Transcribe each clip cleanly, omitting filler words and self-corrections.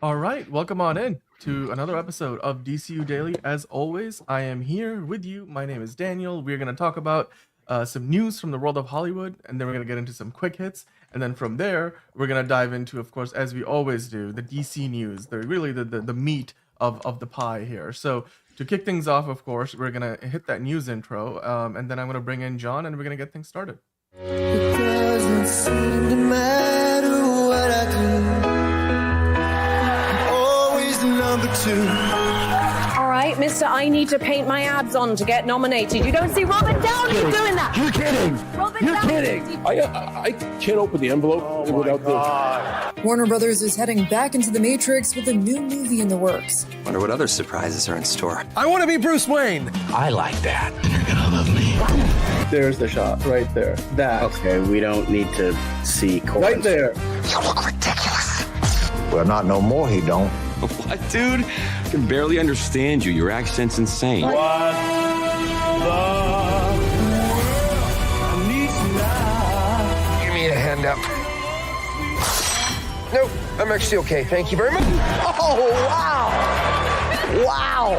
All right, welcome on in to another episode of DCU Daily. As always, I am here with you. My name is Daniel. We're going to talk about some news from the world of Hollywood, and then we're going to get into some quick hits. And then from there, we're going to dive into, of course, as we always do, the DC news, the meat of the pie here. So to kick things off, of course, we're going to hit that news intro, and then I'm going to bring in John, and we're going to get things started. It doesn't seem to matter what I do. I'm always number two. All right, mister, I need to paint my abs on to get nominated. You don't see Robert Downey doing that. You're kidding. Robert You're Downey. kidding. I can't open the envelope without the. Warner Brothers is heading back into the Matrix with a new movie in the works. Wonder what other surprises are in store. I want to be Bruce Wayne. I like that. You're gonna love me. There's the shot right there. That. Okay, we don't need to see chords. Right there. You look ridiculous. Well, not no more, he don't. What, dude? I can barely understand you. Your accent's insane. What the world needs now. Give me a hand up. Nope, I'm actually okay. Thank you very much. Oh, wow. Wow.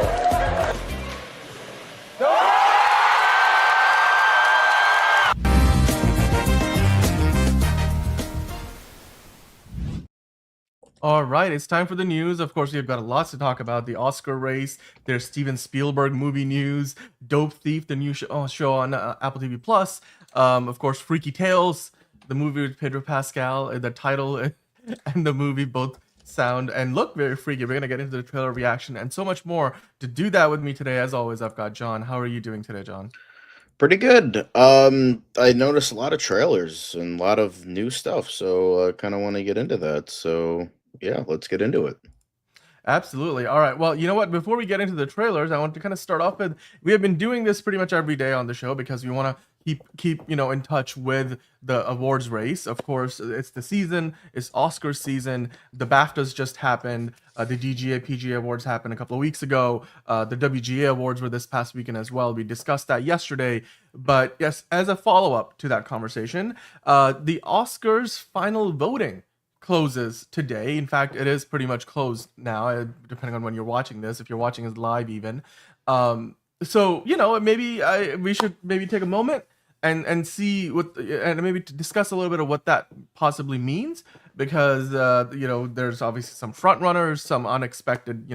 All right, it's time for the news. Of course, we've got lots to talk about. The Oscar race, there's Steven Spielberg movie news, Dope Thief, the new show on Apple TV Plus. Of course, Freaky Tales, the movie with Pedro Pascal. The title and the movie both sound and look very freaky. We're gonna get into the trailer reaction and so much more. To do that with me today, as always, I've got John. How are you doing today, John? Pretty good. I noticed a lot of trailers and a lot of new stuff, so I kind of want to get into that. So yeah, let's get into it. Absolutely. All right. Well, you know what? Before we get into the trailers, I want to kind of start off with we have been doing this pretty much every day on the show because we want to keep in touch with the awards race. Of course, it's the season. It's Oscar season. The BAFTAs just happened. The DGA PGA awards happened a couple of weeks ago. The WGA awards were this past weekend as well. We discussed that yesterday. But yes, as a follow up to that conversation, the Oscars final voting closes today. In fact, it is pretty much closed now, depending on when you're watching this. If you're watching it live, even. So maybe we should maybe take a moment and see and maybe to discuss a little bit of what that possibly means, because there's obviously some front runners, some unexpected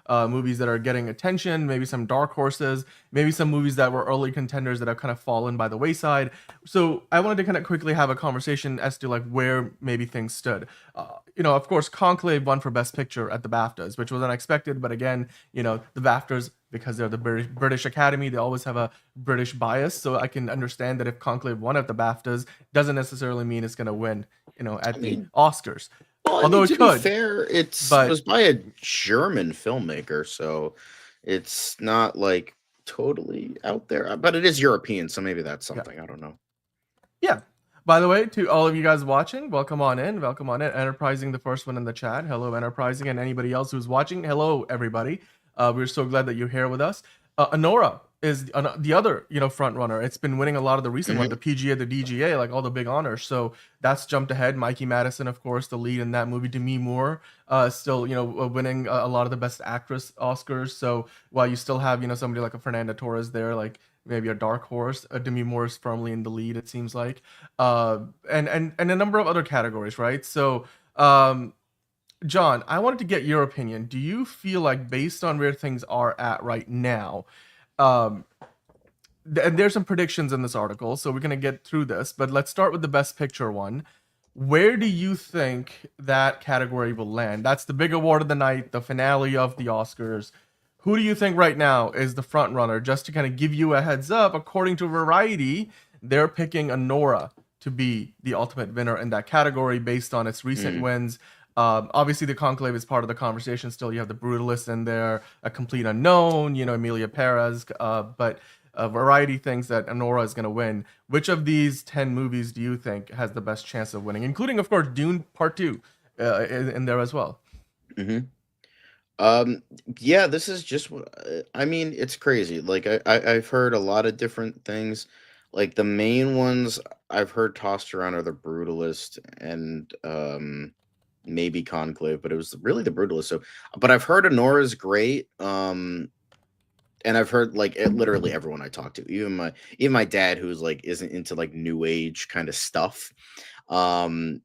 movies that are getting attention, maybe some dark horses, maybe some movies that were early contenders that have kind of fallen by the wayside. So I wanted to kind of quickly have a conversation as to like where maybe things stood. Of course, Conclave won for Best Picture at the BAFTAs, which was unexpected, but again, the BAFTAs, because they're the British Academy, they always have a British bias. So I can understand that if Conclave won at the BAFTAs, doesn't necessarily mean it's going to win, at the Oscars. Well, Although to it could. be fair, it was by a German filmmaker, so it's not like totally out there. But it is European, so maybe that's something. I don't know. Yeah. By the way, to all of you guys watching, welcome on in. Welcome on in. Enterprising, the first one in the chat. Hello, Enterprising, and anybody else who's watching. Hello, everybody. We're so glad that you're here with us. Honora is the other, front runner. It's been winning a lot of the recent ones, the PGA, the DGA, like all the big honors. So that's jumped ahead. Mikey Madison, of course, the lead in that movie. Demi Moore, still, winning a lot of the Best Actress Oscars. So while you still have, somebody like a Fernanda Torres there, like maybe a dark horse, Demi Moore is firmly in the lead, it seems like, and a number of other categories, right? So, John, I wanted to get your opinion. Do you feel like, based on where things are at right now, and there's some predictions in this article, so we're going to get through this, but let's start with the Best Picture one. Where do you think that category will land? That's the big award of the night, the finale of the Oscars. Who do you think right now is the front runner? Just to kind of give you a heads up, according to Variety, they're picking Anora to be the ultimate winner in that category based on its recent wins. Obviously, the Conclave is part of the conversation still. You have the Brutalist in there, A Complete Unknown, Emilia Perez, but Variety thinks that Anora is going to win. Which of these 10 movies do you think has the best chance of winning, including, of course, Dune Part 2 in there as well? Yeah, this is just what I mean. It's crazy. Like I've heard a lot of different things. Like the main ones I've heard tossed around are the Brutalist and maybe Conclave, but it was really The Brutalist. So, but I've heard Honora's great. And I've heard like literally everyone I talk to, even my dad, who's like isn't into like new age kind of stuff. Um,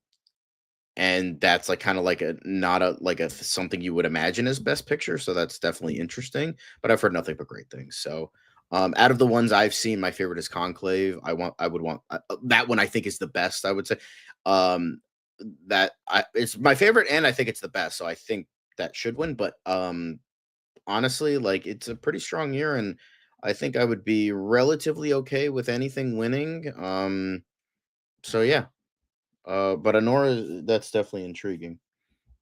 and that's like kind of like a not a like a something you would imagine as best picture. So that's definitely interesting. But I've heard nothing but great things. So out of the ones I've seen, my favorite is Conclave. I would want that one. I think is the best. I would say um, it's my favorite, and I think it's the best. So I think that should win. But honestly, like it's a pretty strong year, and I think I would be relatively okay with anything winning. So yeah, but Honora, that's definitely intriguing.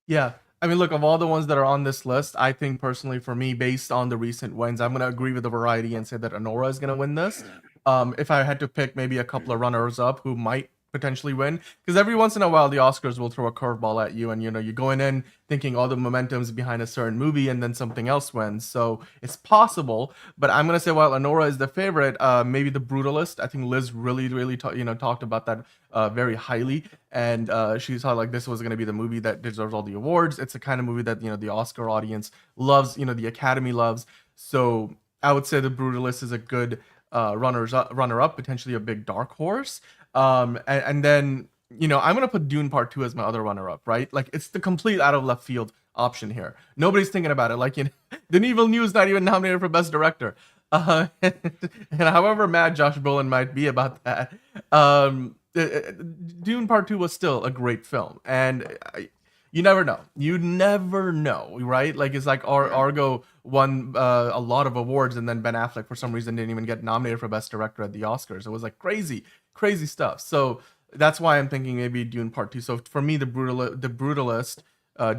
Yeah. I mean, look, of all the ones that are on this list, I think personally for me, based on the recent wins, I'm gonna agree with the variety and say that Honora is gonna win this. If I had to pick maybe a couple of runners up who might potentially win, because every once in a while the Oscars will throw a curveball at you, and you're going in thinking all the momentum's behind a certain movie, and then something else wins. So it's possible, but I'm gonna say while Honora is the favorite, maybe The Brutalist. I think Liz really talked about that very highly, and she thought like this was gonna be the movie that deserves all the awards. It's the kind of movie that the Oscar audience loves, the Academy loves. So I would say The Brutalist is a good runner up, potentially a big dark horse. And then I'm gonna put Dune Part 2 as my other runner up, right? Like it's the complete out of left field option here. Nobody's thinking about it. Like Denis Villeneuve's not even nominated for Best Director. And however mad Josh Brolin might be about that, Dune Part 2 was still a great film, and you never know. You never know, right? Like it's like Argo won a lot of awards, and then Ben Affleck for some reason didn't even get nominated for Best Director at the Oscars. It was like crazy stuff. So that's why I'm thinking maybe Dune Part 2. So for me, the Brutalist,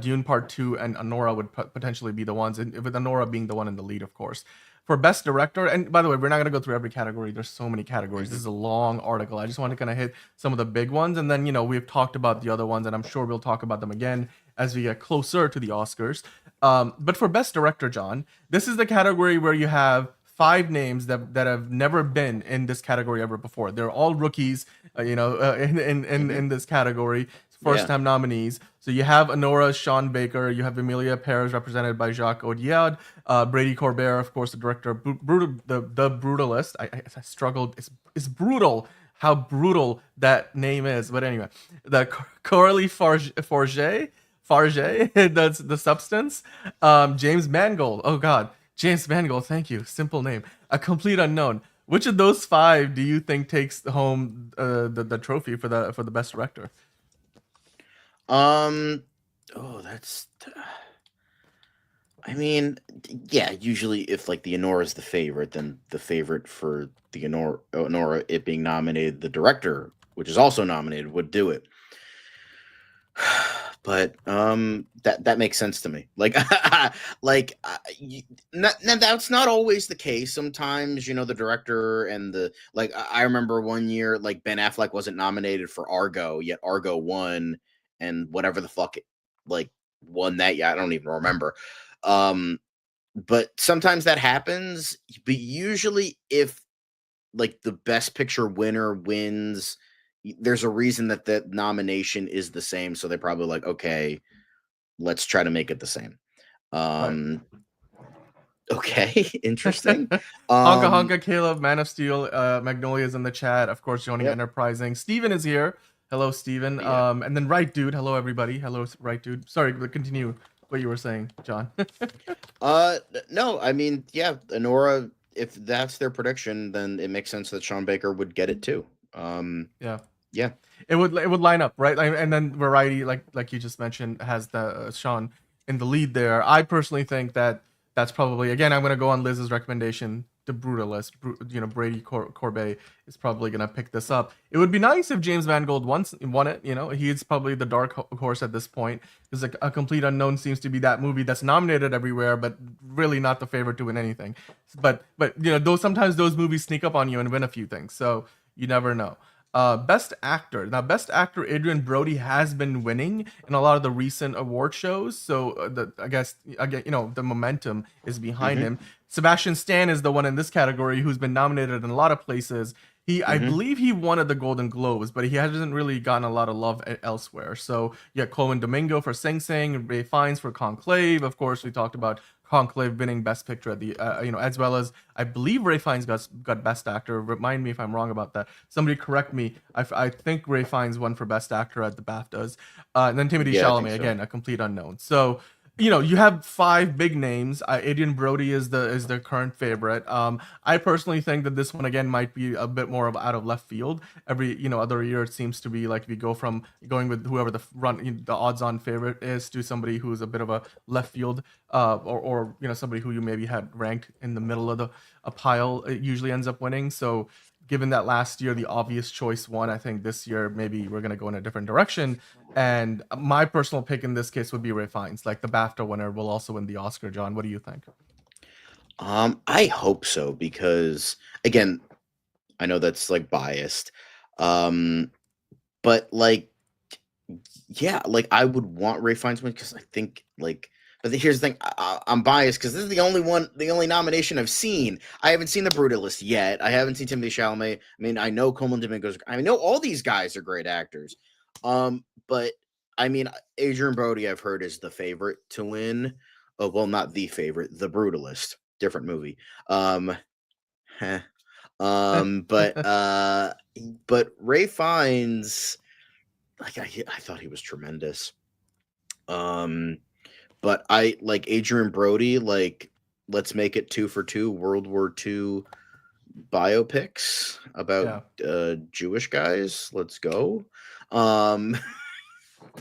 Dune Part 2, and Honora would potentially be the ones, and with Honora being the one in the lead, of course. For Best Director, and by the way, we're not going to go through every category. There's so many categories. This is a long article. I just want to kind of hit some of the big ones, and then we've talked about the other ones, and I'm sure we'll talk about them again as we get closer to the Oscars. But for Best Director, John, this is the category where you have 5 names that have never been in this category ever before. They're all rookies, in this category, first time nominees. So you have Honora, Sean Baker, you have Emilia Perez, represented by Jacques Audiard, Brady Corbert, of course, the director of the Brutalist. I struggled. It's brutal how brutal that name is. But anyway, the Coralie Farge, that's The Substance. James Mangold. Oh God. James Mangold, thank you. Simple name. A Complete Unknown. Which of those 5 do you think takes home the trophy for the best director? That's. I mean, yeah. Usually, if like the Honora is the favorite, then the favorite for the Honora, it being nominated, the director, which is also nominated, would do it. But that makes sense to me. Like that's not always the case. Sometimes the director and the I remember one year like Ben Affleck wasn't nominated for Argo, yet Argo won, and whatever the fuck won that. Yeah, I don't even remember. But sometimes that happens. But usually, if like the Best Picture winner wins, there's a reason that the nomination is the same. So they're probably like, okay, let's try to make it the same. Okay, interesting. Honka Caleb, Man of Steel, Magnolia's in the chat, of course, joining Enterprising. Steven is here. Hello, Steven. Yeah. And then Right Dude. Hello, everybody. Hello, Right Dude. Sorry, but continue what you were saying, John. No, I mean, yeah, Honora, if that's their prediction, then it makes sense that Sean Baker would get it too. Yeah. It would line up, right? And then Variety, like you just mentioned, has the Sean in the lead there. I personally think that's probably, again, I'm gonna go on Liz's recommendation. The Brutalist, Brady Corbet is probably gonna pick this up. It would be nice if James Mangold won it. He's probably the dark horse at this point, because A Complete Unknown seems to be that movie that's nominated everywhere, but really not the favorite to win anything. But sometimes those movies sneak up on you and win a few things, so you never know. Best Actor. Now, Best Actor, Adrian Brody has been winning in a lot of the recent award shows. So I guess the momentum is behind him. Sebastian Stan is the one in this category who's been nominated in a lot of places. I believe he won at the Golden Globes, but he hasn't really gotten a lot of love elsewhere. So yeah, Coleman Domingo for Sing Sing, Ray Fiennes for Conclave. Of course, we talked about Conclave winning Best Picture at the as well as I believe Ray Fiennes got Best Actor. Remind me if I'm wrong about that. Somebody correct me. I think Ray Fiennes won for Best Actor at the BAFTAs, and then Timothée Yeah, I think Chalamet so. again, a complete unknown. So you have 5 big names. Adrian Brody is the current favorite. I personally think that this one again might be a bit more of out of left field. Every other year it seems to be like if you go from going with whoever the odds-on favorite is to somebody who's a bit of a left field, or somebody who you maybe had ranked in the middle of a pile. It usually ends up winning. So given that last year the obvious choice won, I think this year maybe we're gonna go in a different direction. And my personal pick in this case would be Ray Fiennes. Like the BAFTA winner will also win the Oscar. John, what do you think? I hope so because again, I know that's like biased, but like, yeah, like I would want Ray Fiennes to win because I think like. But here's the thing: I'm biased because this is the only nomination I've seen. I haven't seen The Brutalist yet. I haven't seen Timothée Chalamet. I mean, I know Coleman Domingo's. I know all these guys are great actors. But I mean, Adrian Brody, I've heard, is the favorite to win. Oh, well, not the favorite, The Brutalist, different movie. But Ray Fiennes, like I thought he was tremendous. But I like Adrian Brody. Like, let's make it 2 for 2 World War II biopics about Jewish guys. Let's go.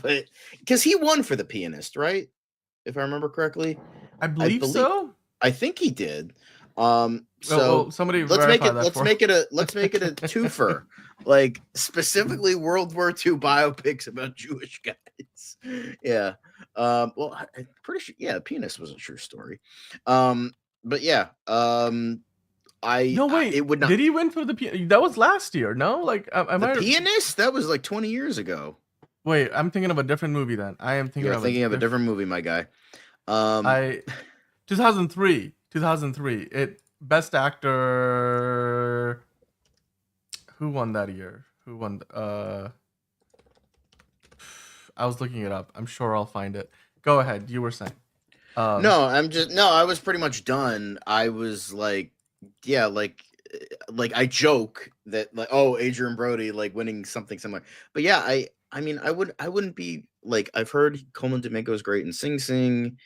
But because he won for The Pianist, right? If I remember correctly, I believe so. I think he did. Well, somebody let's make it. let's make it a twofer. Like specifically World War II biopics about Jewish guys. Yeah. Well, I'm pretty sure. Yeah, Pianist was a true story. But yeah. No, wait. It would not. Did he win for the Pianist? That was last year. No, like The Pianist. That was like 20 years ago. Wait, I'm thinking of a different movie then. I am thinking of a different movie, my guy. 2003. It Best Actor. Who won that year? Who won? I was looking it up. I'm sure I'll find it. Go ahead. You were saying. No, I was pretty much done. I was like, yeah, like I joke that like, oh, Adrian Brody like winning something similar. But yeah, I mean, I wouldn't be like, I've heard Coleman Domingo is great in Sing Sing.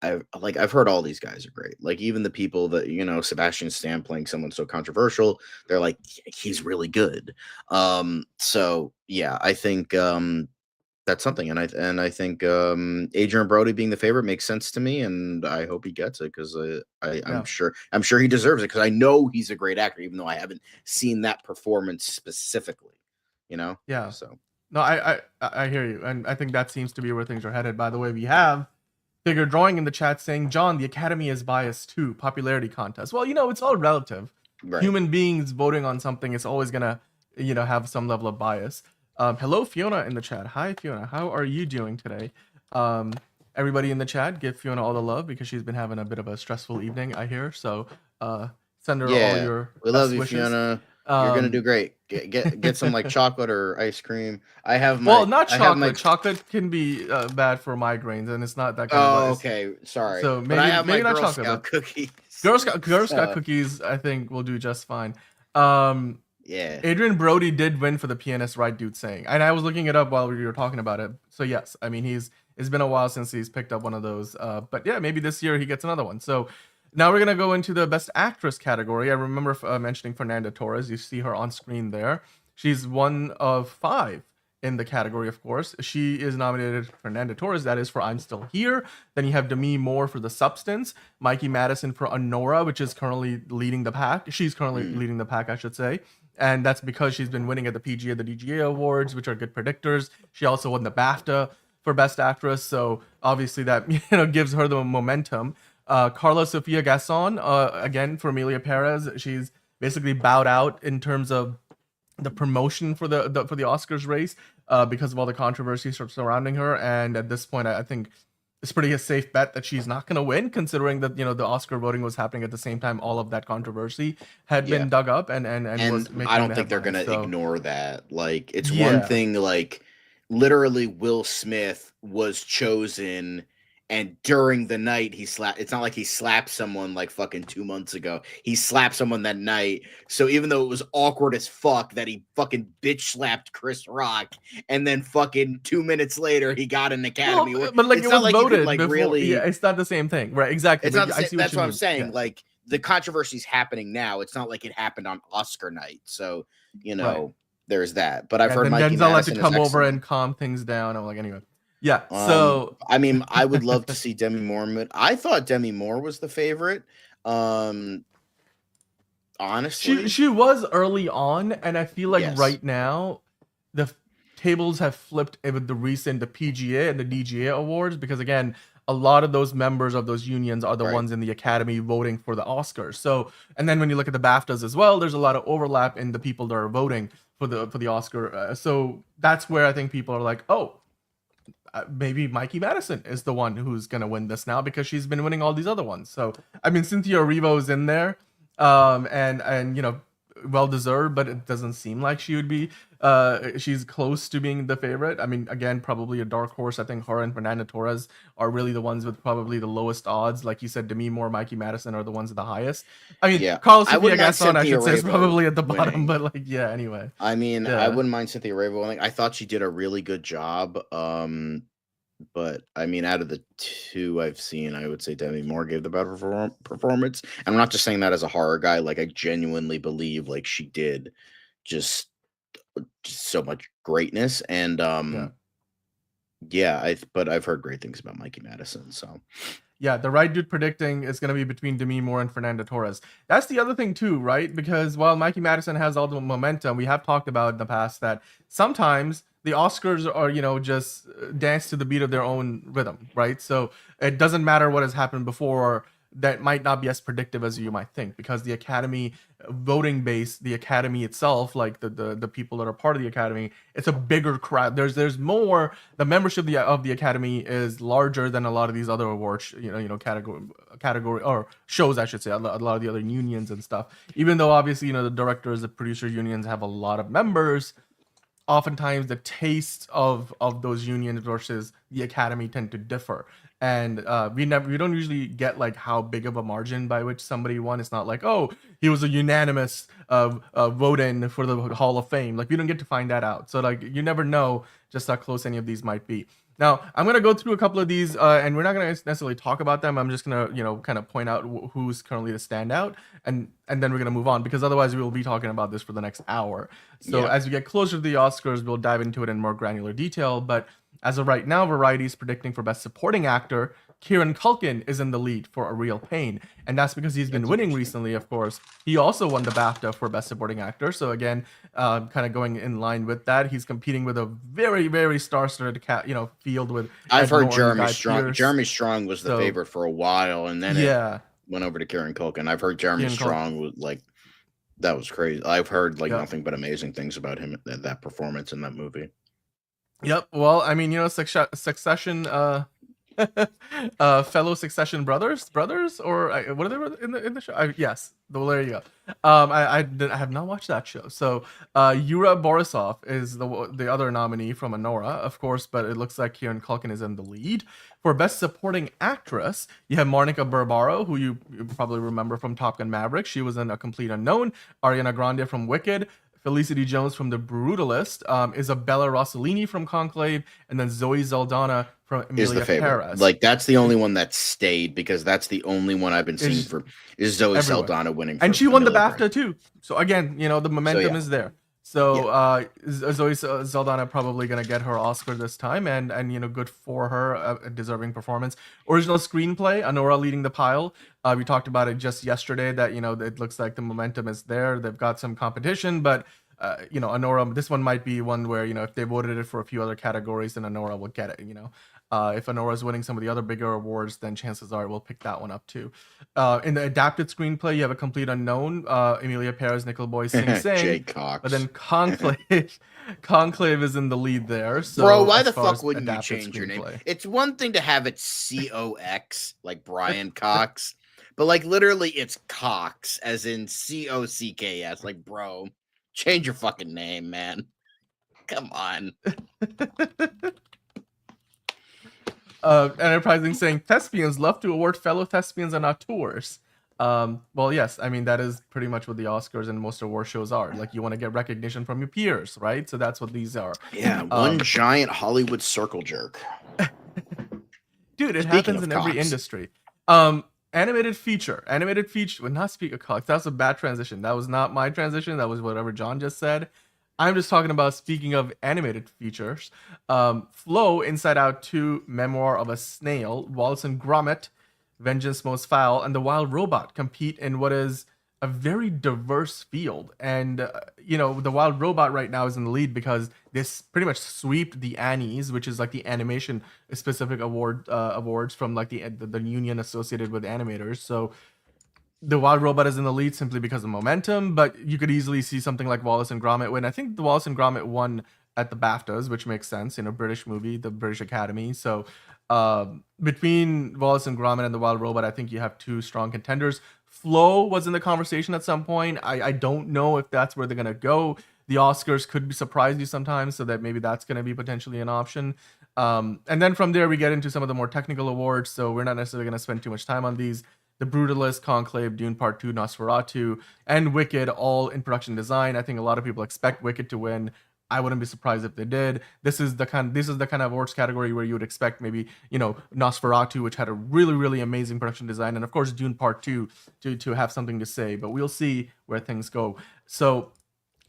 I've heard all these guys are great. Like even the people that Sebastian Stan playing someone so controversial, they're like he's really good. So yeah, I think that's something, and I think Adrian Brody being the favorite makes sense to me, and I hope he gets it because I'm sure he deserves it because I know he's a great actor, even though I haven't seen that performance specifically. Yeah. So no, I hear you, and I think that seems to be where things are headed. By the way, we have Figure Drawing in the chat saying, John, the Academy is biased too. Popularity contest. Well, it's all relative. Right. Human beings voting on something is always gonna, have some level of bias. Hello, Fiona in the chat. Hi, Fiona. How are you doing today? Everybody in the chat, give Fiona all the love because she's been having a bit of a stressful evening, I hear. So send her all your we love best you, wishes. Fiona. You're gonna do great. Get some like chocolate or ice cream. I have my well, not chocolate. Chocolate can be bad for migraines, and it's not that kind of bias. Okay, sorry. So but I have maybe my not Girl chocolate. Scout cookies. Girl Scout cookies, I think, will do just fine. Yeah. Adrian Brody did win for The Pianist, right, dude? Saying, and I was looking it up while we were talking about it. So yes, I mean it's been a while since he's picked up one of those. But yeah, maybe this year he gets another one. So now we're gonna go into the Best Actress category. I remember mentioning Fernanda Torres. You see her on screen there. She's one of 5 in the category, of course. She is nominated, Fernanda Torres, that is, for I'm Still Here. Then you have Demi Moore for The Substance, Mikey Madison for Honora, which is currently leading the pack. She's currently leading the pack, I should say. And that's because she's been winning at the PGA, the DGA awards, which are good predictors. She also won the BAFTA for Best Actress, so obviously that gives her the momentum. Carla Sofia Gasson, again for Amelia Perez, she's basically bowed out in terms of the promotion for the Oscars race because of all the controversy surrounding her. And at this point, I think it's pretty a safe bet that she's not going to win, considering that the Oscar voting was happening at the same time all of that controversy had been dug up and was making I don't the think they're headlines. gonna ignore that. Like, it's one thing, like, literally Will Smith was chosen, and during the night he slapped. It's not like he slapped someone like fucking 2 months ago. He slapped someone that night. So even though it was awkward as fuck that he fucking bitch slapped Chris Rock, and then fucking 2 minutes later he got an Academy Award. But like It's it not was like you voted could, like, before. really. Yeah, it's not the same thing, right? Exactly. It's not the I same. see That's what I'm mean. saying. Yeah. Like, the controversy's happening now. It's not like it happened on Oscar night. So Right. there's that. But I've heard then Mikey Denzel had Madison to is come over excellent. and calm things down. I'm like, anyway. Yeah. So I mean, I would love to see Demi Moore. I thought Demi Moore was the favorite. Honestly, she was early on, and I feel like Yes. right now the tables have flipped with the recent the PGA and the DGA awards, because again, a lot of those members of those unions are the Right. ones in the Academy voting for the Oscars. So, and then when you look at the BAFTAs as well, there's a lot of overlap in the people that are voting for the Oscar. So that's where I think people are like, oh, maybe Mikey Madison is the one who's gonna win this now, because she's been winning all these other ones. So I mean, Cynthia Erivo's in there, and well deserved, but it doesn't seem like she would be. She's close to being the favorite. I mean, again, probably a dark horse. I think her and Fernanda Torres are really the ones with probably the lowest odds. Like you said, Demi Moore, Mikey Madison are the ones at the highest. I mean, Yeah. Carlos I Sofia wouldn't mind Gaston, I should Cynthia say, is Erivo probably at the bottom, winning. but like, yeah. Anyway, I mean, Yeah. I wouldn't mind Cynthia Erivo winning. I thought she did a really good job. But I mean, out of the two I've seen, I would say Demi Moore gave the better performance. And I'm not just saying that as a horror guy. Like, I genuinely believe like she did just so much greatness. And but I've heard great things about Mikey Madison. So yeah, the right dude predicting is going to be between Demi Moore and Fernanda Torres. That's the other thing too, right? Because while Mikey Madison has all the momentum, we have talked about in the past that sometimes the Oscars are, just dance to the beat of their own rhythm, right? So it doesn't matter what has happened before. That might not be as predictive as you might think, because the Academy voting base, the Academy itself, like the people that are part of the Academy, it's a bigger crowd. There's more. The membership of the Academy is larger than a lot of these other awards, category or shows, I should say. A lot of the other unions and stuff. Even though obviously the directors, the producer unions have a lot of members, oftentimes the taste of those unions versus the Academy tend to differ. And we don't usually get like how big of a margin by which somebody won. It's not like, oh, he was a unanimous vote in for the Hall of Fame. Like, we don't get to find that out. So like, you never know just how close any of these might be. Now, I'm gonna go through a couple of these, and we're not gonna necessarily talk about them. I'm just gonna, kind of point out who's currently the standout, and then we're gonna move on, because otherwise we will be talking about this for the next hour. So as we get closer to the Oscars, we'll dive into it in more granular detail. But as of right now, Variety's predicting for Best Supporting Actor, Kieran Culkin is in the lead for A Real Pain, and that's because he's been winning recently. Of course, he also won the BAFTA for Best Supporting Actor. So again, kind of going in line with that, he's competing with a very, very star-studded field with. I've heard Norton, Jeremy Guy Strong. Pearce. Jeremy Strong was the favorite for a while, and then it went over to Kieran Culkin. I've heard Jeremy Strong was like, that was crazy. I've heard like nothing but amazing things about him, that performance in that movie. Yep. Well, I mean, Succession, fellow Succession brothers, or what are they in the show? Yes. Well, there you go. I have not watched that show. So, Yura Borisov is the other nominee from Anora, of course, but it looks like Kieran Culkin is in the lead. For Best Supporting Actress, you have Monica Barbaro, who you probably remember from Top Gun Maverick. She was in A Complete Unknown. Ariana Grande from Wicked. Felicity Jones from The Brutalist, Isabella Rossellini from Conclave, and then Zoe Saldana from Emilia Perez. Like, that's the only one that stayed, because that's the only one I've been seeing is Zoe Saldana winning. And she won the BAFTA too. So again, the momentum is there. So Zoe Saldana probably gonna get her Oscar this time, and good for her, a deserving performance. Original screenplay, Anora leading the pile. We talked about it just yesterday that it looks like the momentum is there. They've got some competition, but Anora, this one might be one where, if they voted it for a few other categories, then Anora will get it, if Anora is winning some of the other bigger awards, then chances are we'll pick that one up too. In the adapted screenplay, you have A Complete Unknown, Emilia Perez, Nickel Boy, Sing Sing. Jay Cox. But then Conclave is in the lead there. So bro, why as the far fuck as wouldn't you adapted change your name? screenplay. It's one thing to have it COX, like Brian Cox, but like literally it's Cox, as in COCKS. Like, bro, change your fucking name, man. Come on. Enterprising saying thespians love to award fellow thespians on auteurs. Well, yes, I mean that is pretty much what the Oscars and most award shows are. Like, you want to get recognition from your peers, right? So that's what these are. Yeah, one giant Hollywood circle jerk. Dude, it Speaking happens of in every Cox. industry. Animated feature would not speak of Cox. That was a bad transition. That was not my transition. That was whatever John just said. I'm just talking about, speaking of animated features, Flow, Inside Out 2, Memoir of a Snail, Wallace and Gromit, Vengeance Most Foul, and The Wild Robot compete in what is a very diverse field. And, The Wild Robot right now is in the lead because this pretty much sweeped the Annies, which is like the animation specific awards from like the union associated with animators. So The Wild Robot is in the lead simply because of momentum, but you could easily see something like Wallace and Gromit win. I think the Wallace and Gromit won at the BAFTAs, which makes sense, British movie, the British Academy. So between Wallace and Gromit and The Wild Robot, I think you have two strong contenders. Flow was in the conversation at some point. I don't know if that's where they're going to go. The Oscars could surprise you sometimes, so that maybe that's going to be potentially an option. And then from there, we get into some of the more technical awards, so we're not necessarily going to spend too much time on these. The Brutalist, Conclave, Dune Part 2, Nosferatu, and Wicked, all in production design. I think a lot of people expect Wicked to win. I wouldn't be surprised if they did. This is the kind of awards category where you would expect maybe, Nosferatu, which had a really, really amazing production design, and of course Dune Part 2 to have something to say. But we'll see where things go. So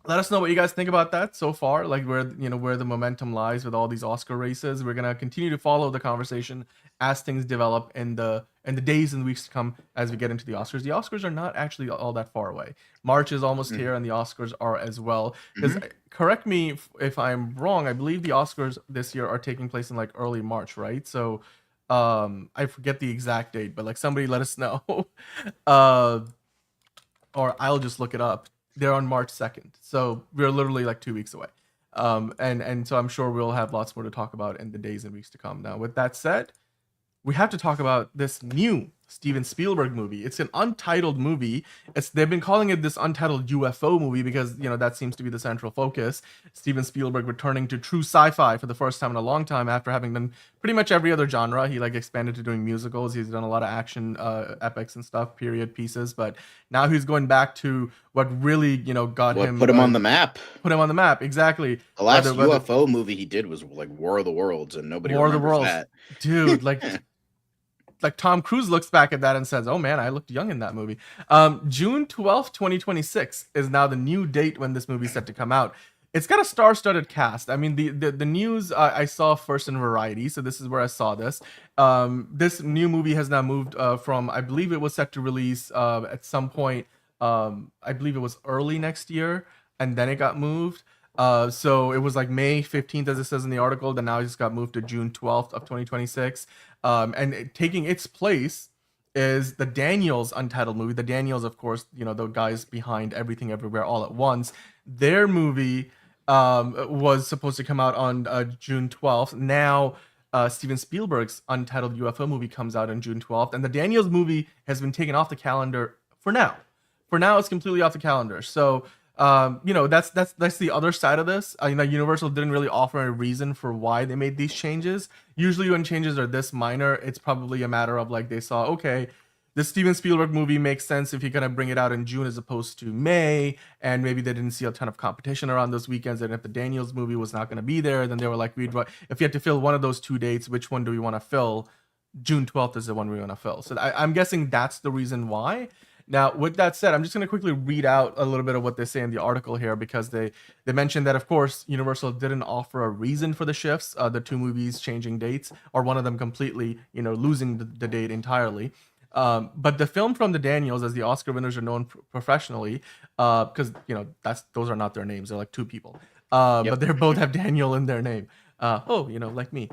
let us know what you guys think about that so far, like where the momentum lies with all these Oscar races. We're gonna continue to follow the conversation as things develop in the days and weeks to come as we get into the Oscars. The Oscars are not actually all that far away. March is almost here, and the Oscars are as well. Because correct me if I'm wrong, I believe the Oscars this year are taking place in like early March, right? So I forget the exact date, but like somebody let us know, or I'll just look it up. They're on March 2nd, so we're literally like 2 weeks away. And so I'm sure we'll have lots more to talk about in the days and weeks to come. Now, with that said, we have to talk about this new Steven Spielberg movie. It's an untitled movie. They've been calling it this untitled UFO movie because, that seems to be the central focus. Steven Spielberg returning to true sci-fi for the first time in a long time after having done pretty much every other genre. He expanded to doing musicals. He's done a lot of action epics and stuff, period pieces, but now he's going back to what really, got him put him on the map. Put him on the map, exactly. The last UFO movie he did was like War of the Worlds, and nobody remembers that. Dude, like Tom Cruise looks back at that and says, "Oh man, I looked young in that movie." June 12th, 2026 is now the new date when this movie's set to come out. It's got a star-studded cast. I mean, the news I saw first in Variety, so this is where I saw this. This new movie has now moved from, I believe it was set to release at some point. I believe it was early next year, and then it got moved. So it was like May 15th, as it says in the article. Then now it just got moved to June 12th of 2026. And taking its place is the Daniels untitled movie. The Daniels, of course, the guys behind Everything Everywhere All at Once. Their movie was supposed to come out on June 12th. Now Steven Spielberg's untitled UFO movie comes out on June 12th. And the Daniels movie has been taken off the calendar for now. For now, it's completely off the calendar. So that's the other side of this. Universal didn't really offer a reason for why they made these changes. Usually when changes are this minor, it's probably a matter of like they saw, okay, the Steven Spielberg movie makes sense if you're gonna bring it out in June as opposed to May, and maybe they didn't see a ton of competition around those weekends. And if the Daniels movie was not gonna be there, then they were like, if you had to fill one of those two dates, which one do we want to fill? June 12th is the one we want to fill. So I'm guessing that's the reason why. Now, with that said, I'm just going to quickly read out a little bit of what they say in the article here, because they mentioned that, of course, Universal didn't offer a reason for the shifts, the two movies changing dates, or one of them completely, losing the date entirely. But the film from the Daniels, as the Oscar winners are known professionally, because those are not their names; they're like two people. But they both have Daniel in their name. Like me.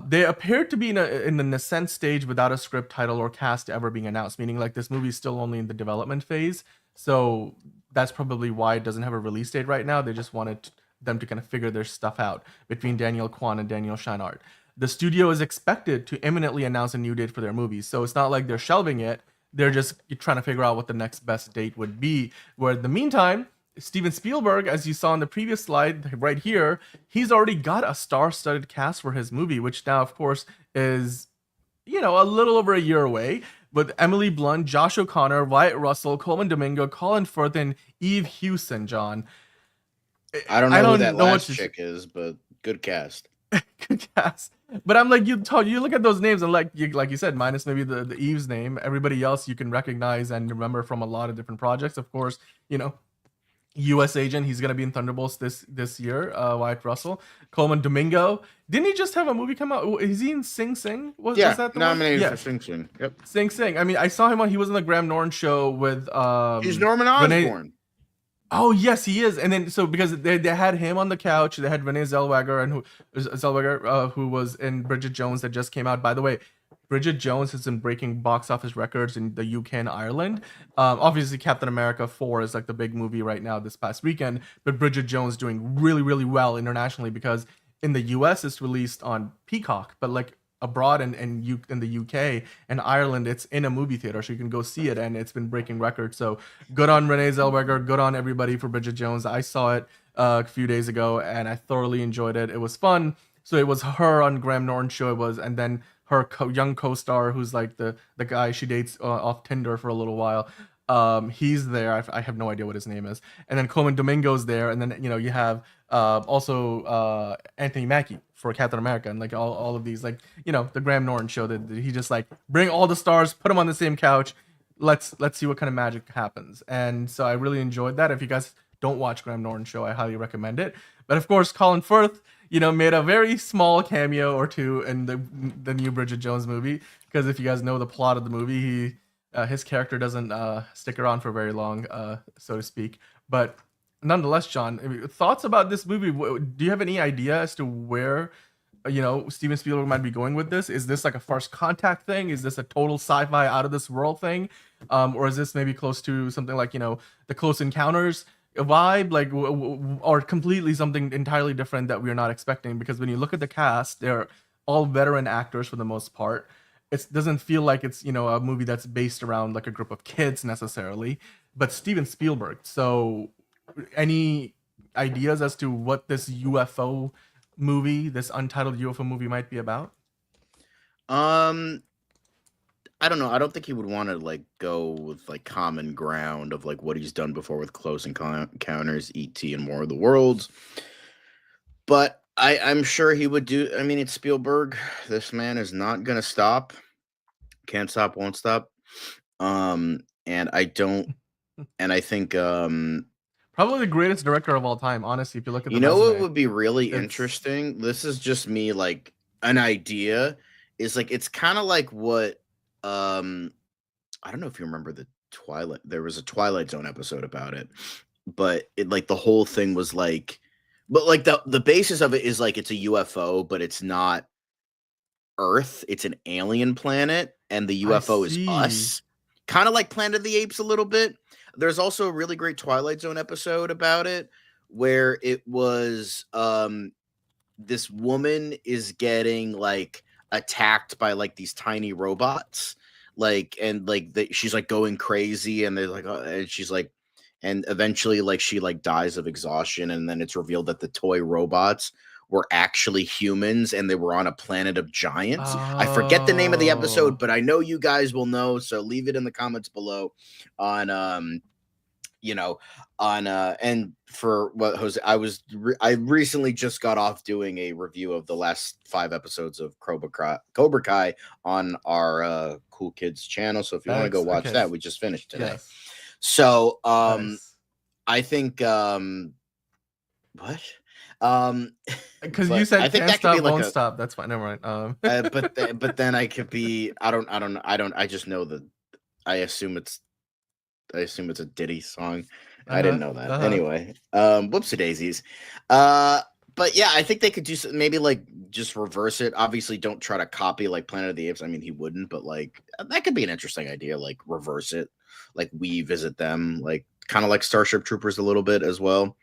They appeared to be in an ascent stage without a script, title, or cast ever being announced, meaning like this movie is still only in the development phase. So that's probably why it doesn't have a release date right now. They just wanted them to kind of figure their stuff out between Daniel Kwan and Daniel Scheinert. The studio is expected to imminently announce a new date for their movies, so it's not like they're shelving it. They're just trying to figure out what the next best date would be. Where in the meantime, Steven Spielberg, as you saw in the previous slide right here, he's already got a star-studded cast for his movie, which now, of course, is a little over a year away, with Emily Blunt, Josh O'Connor, Wyatt Russell, Coleman Domingo, Colin Firth, and Eve Hewson. John, I don't know who that last chick is, but good cast. Good cast. But I'm like, you look at those names and like you said, minus maybe the Eve's name, everybody else you can recognize and remember from a lot of different projects. Of course, U.S. Agent, he's gonna be in Thunderbolts this year. Wyatt Russell, Coleman Domingo. Didn't he just have a movie come out? Is he in Sing Sing? Was that the nominated one? for Sing Sing. Yep. Sing Sing. I mean, I saw him on. He was on the Graham Norton show with. He's Norman Osborn. Oh yes, he is. And then because they had him on the couch, they had Renee Zellweger, who was in Bridget Jones that just came out. By the way, Bridget Jones has been breaking box office records in the UK and Ireland. Obviously, Captain America 4 is like the big movie right now this past weekend, but Bridget Jones doing really, really well internationally because in the US it's released on Peacock, but like abroad and in the UK and Ireland, it's in a movie theater, so you can go see it, and it's been breaking records. So good on Renee Zellweger, good on everybody for Bridget Jones. I saw it a few days ago, and I thoroughly enjoyed it. It was fun. So it was her on Graham Norton show. It was, and then her young co-star, who's like the guy she dates off Tinder for a little while. He's there. I have no idea what his name is. And then Coleman Domingo's there, and then you have also Anthony Mackie for Captain America, and like all of these, like the Graham Norton show that he just like bring all the stars, put them on the same couch. Let's see what kind of magic happens. And so I really enjoyed that. If you guys don't watch Graham Norton show, I highly recommend it. But of course, Colin Firth, made a very small cameo or two in the new Bridget Jones movie, because if you guys know the plot of the movie, his character doesn't stick around for very long, so to speak. But nonetheless, John, thoughts about this movie? Do you have any idea as to where Steven Spielberg might be going with this? Is this like a First Contact thing? Is this a total sci-fi out of this world thing? Or is this maybe close to something like the Close Encounters vibe, like or completely something entirely different that we're not expecting? Because when you look at the cast, they're all veteran actors for the most part. It doesn't feel like it's a movie that's based around like a group of kids necessarily, but Steven Spielberg. So any ideas as to what this UFO movie, this untitled UFO movie, might be about? I don't know. I don't think he would want to like go with like common ground of like what he's done before with Close Encounters, E.T., and War of the Worlds. But I'm sure he would do. I mean, it's Spielberg. This man is not gonna stop. Can't stop, won't stop. And I don't. And I think probably the greatest director of all time. Honestly, if you look at what would be really interesting. This is just me like an idea. Is like it's kind of like what I don't know if you remember the Twilight. There was a Twilight Zone episode about it, but it like the whole thing was like. But like the basis of it is like it's a UFO, but it's not Earth. It's an alien planet, and the UFO is us. Kind of like Planet of the Apes a little bit. There's also a really great Twilight Zone episode about it, where it was this woman is getting like attacked by like these tiny robots, like and like she's like going crazy, and they're like, and she's like. And eventually, like, she, like, dies of exhaustion. And then it's revealed that the toy robots were actually humans and they were on a planet of giants. Oh. I forget the name of the episode, but I know you guys will know. So leave it in the comments below on, and for what Jose, I recently just got off doing a review of the last 5 episodes of Cobra Kai on our Cool Kids channel. So if you want to go watch that, we just finished today. Yes. So, nice. I think, what? Because you said can't stop, won't stop. That's fine. Never mind. But then I could be. I just know the I assume it's a Diddy song. I didn't know that. Uh-huh. Anyway, whoopsie daisies. But yeah, I think they could do maybe like just reverse it. Obviously, don't try to copy like Planet of the Apes. I mean, he wouldn't, but like that could be an interesting idea. Like reverse it, like we visit them, like kind of like Starship Troopers a little bit as well,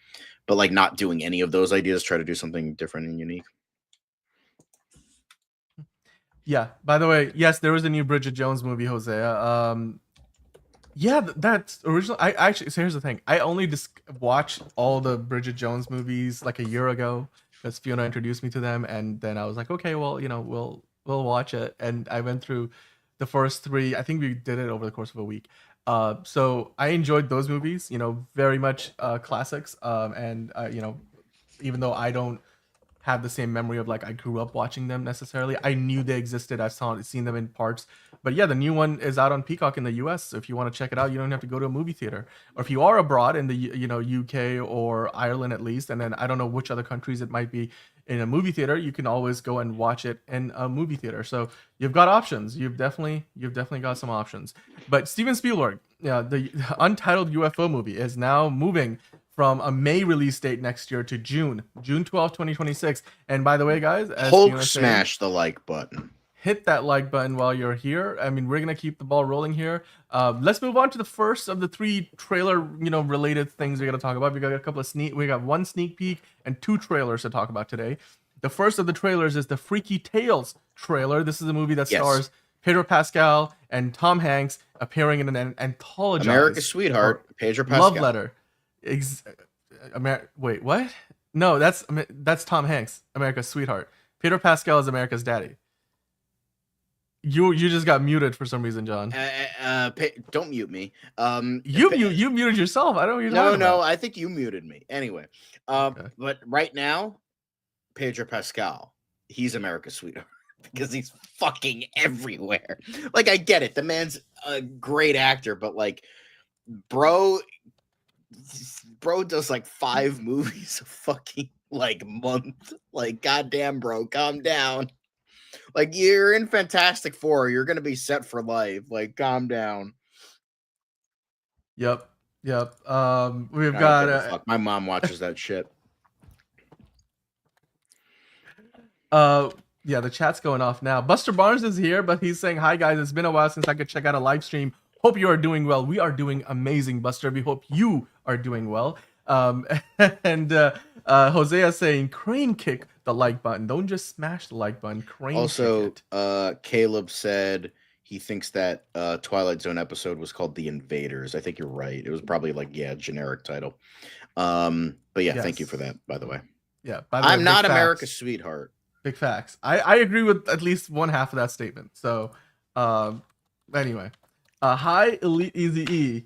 but like not doing any of those ideas. Try to do something different and unique. Yeah. By the way, yes, there was a new Bridget Jones movie, Hosea. Yeah, that's original. I actually, so here's the thing. I only just watched all the Bridget Jones movies like a year ago because Fiona introduced me to them, and then I was like, okay, well, we'll watch it. And I went through the first three. I think we did it over the course of a week. So I enjoyed those movies. Very much classics. And even though I don't have the same memory of like I grew up watching them necessarily. I knew they existed. I've seen them in parts. But yeah, the new one is out on Peacock in the US. So if you want to check it out, you don't have to go to a movie theater. Or if you are abroad in the UK or Ireland at least, and then I don't know which other countries it might be in a movie theater, you can always go and watch it in a movie theater. So you've got options. You've definitely got some options. But Steven Spielberg, the untitled UFO movie is now moving from a May release date next year to June 12th, 2026. And by the way, guys, as Hulk Fiona said, smash the like button. hit that like button while you're here. I mean, we're gonna keep the ball rolling here. Let's move on to the first of the three trailer, related things we're gonna talk about. We got one sneak peek and two trailers to talk about today. The first of the trailers is the Freaky Tales trailer. This is a movie that stars Pedro Pascal and Tom Hanks appearing in an anthology. America's Sweetheart, Pedro Pascal. Love letter. Wait, what? No, that's Tom Hanks, America's Sweetheart. Pedro Pascal is America's Daddy. You just got muted for some reason, John. Don't mute me. You muted yourself. I don't know what you're talking about. No, I think you muted me. Anyway, Okay. But right now, Pedro Pascal, he's America's Sweetheart because he's fucking everywhere. Like, I get it. The man's a great actor, but like, bro does like 5 movies a fucking like month. Like, goddamn, bro, calm down. Like, you're in Fantastic Four, you're gonna be set for life. Like, calm down. Yep. We've got my mom watches that shit. Yeah, the chat's going off now. Buster Barnes is here, but he's saying, hi guys, it's been a while since I could check out a live stream. Hope you are doing well. We are doing amazing, Buster. We hope you are doing well. And Hosea saying, crane kick the like button. Don't just smash the like button. Crane kick it. Caleb said he thinks that Twilight Zone episode was called The Invaders. I think you're right. It was probably like, generic title. But yeah, Yes. Thank you for that, by the way. Yeah, by the way, I'm big not facts. America's Sweetheart. Big facts. I agree with at least one half of that statement. So, anyway, hi Elite Easy E.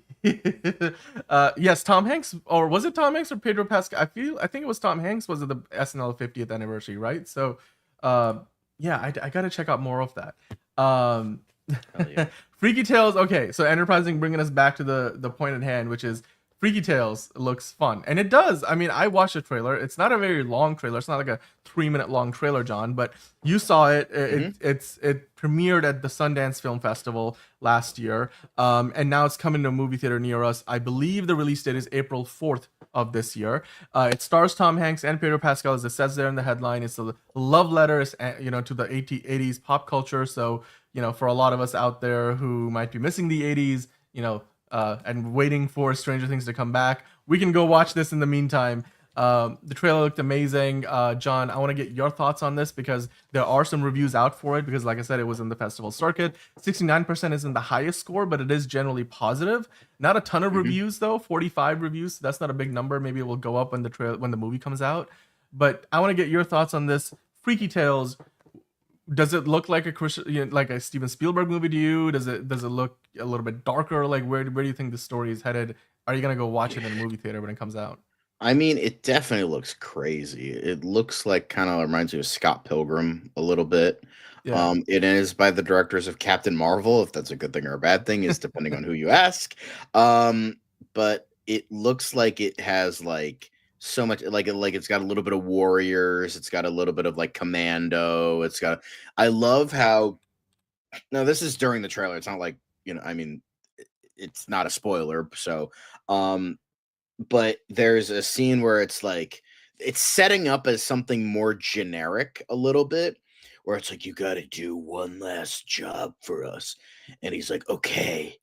Yes, Tom Hanks, or was it Tom Hanks or Pedro Pascal? I think it was Tom Hanks. Was it the SNL 50th anniversary, right? So, yeah, I gotta check out more of that. Yeah. Freaky Tales. Okay, so Enterprising bringing us back to the point at hand, which is Freaky Tales looks fun, and it does. I mean, I watched the trailer. It's not a very long trailer. It's not like a 3-minute long trailer, John. But you saw it. It premiered at the Sundance Film Festival last year, and now it's coming to a movie theater near us. I believe the release date is April 4th of this year. It stars Tom Hanks and Pedro Pascal, as it says there in the headline. It's a love letter, to the 80s pop culture. So, for a lot of us out there who might be missing the 80s, and waiting for Stranger Things to come back, we can go watch this in the meantime. The trailer looked amazing. John, I want to get your thoughts on this because there are some reviews out for it because, like I said, it was in the festival circuit. 69% isn't the highest score, but it is generally positive. Not a ton of reviews, though. 45 reviews. So that's not a big number. Maybe it will go up when the movie comes out. But I want to get your thoughts on this. Freaky Tales. Does it look like a Steven Spielberg movie to you? Does it look a little bit darker? Like, where do you think the story is headed? Are you gonna go watch it in a movie theater when it comes out? I mean, it definitely looks crazy. It looks like kind of reminds me of Scott Pilgrim a little bit. Yeah. It is by the directors of Captain Marvel, if that's a good thing or a bad thing, is depending on who you ask. But it looks like it has like so much like it's got a little bit of Warriors, it's got a little bit of like Commando, I love how, no, this is during the trailer, it's not like, I mean, it's not a spoiler. So, but there's a scene where it's like it's setting up as something more generic a little bit, where it's like you got to do one last job for us, and he's like, okay.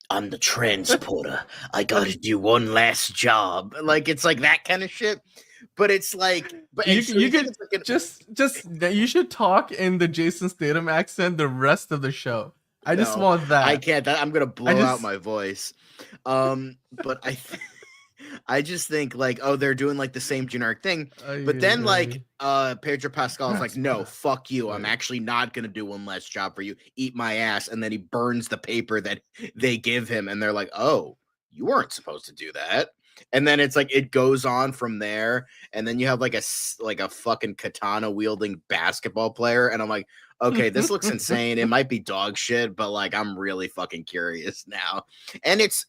I'm the transporter. I got to do one last job. Like it's like that kind of shit. But it's like, but You, so you think could it's like just you should talk in the Jason Statham accent the rest of the show. I just no, want that. I can't. I'm gonna blow out just- my voice. But I just think like, oh, they're doing like the same generic thing. But then like Pedro Pascal's like, no, fuck you. I'm actually not gonna do one less job for you. Eat my ass. And then he burns the paper that they give him, and they're like, oh, you weren't supposed to do that. And then it's like it goes on from there, and then you have like a fucking katana wielding basketball player, and I'm like, okay, this looks insane. It might be dog shit, but like I'm really fucking curious now. And it's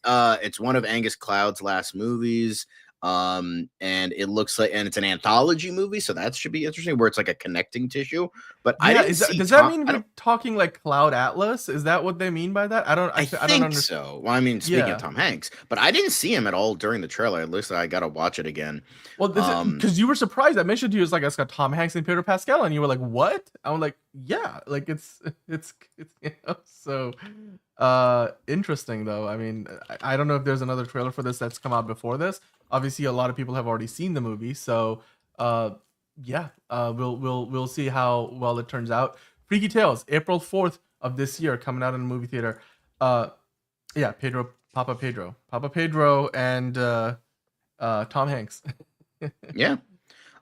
one of Angus Cloud's last movies. And it looks like, and it's an anthology movie, so that should be interesting, where it's like a connecting tissue. But yeah, I didn't see does that mean we're talking like Cloud Atlas? Is that what they mean by that? I don't think understand. so. Well, I mean, speaking of Tom Hanks, but I didn't see him at all during the trailer. At least I gotta watch it again. Well, because you were surprised. I mentioned to you, it's like it's got Tom Hanks and Pedro Pascal, and you were like, "What?" I'm like, "Yeah, like it's you know." So interesting though. I mean, I don't know if there's another trailer for this that's come out before this. Obviously, a lot of people have already seen the movie, so we'll see how well it turns out. Freaky Tales, April 4th of this year, coming out in the movie theater. Papa Pedro, and Tom Hanks. Yeah,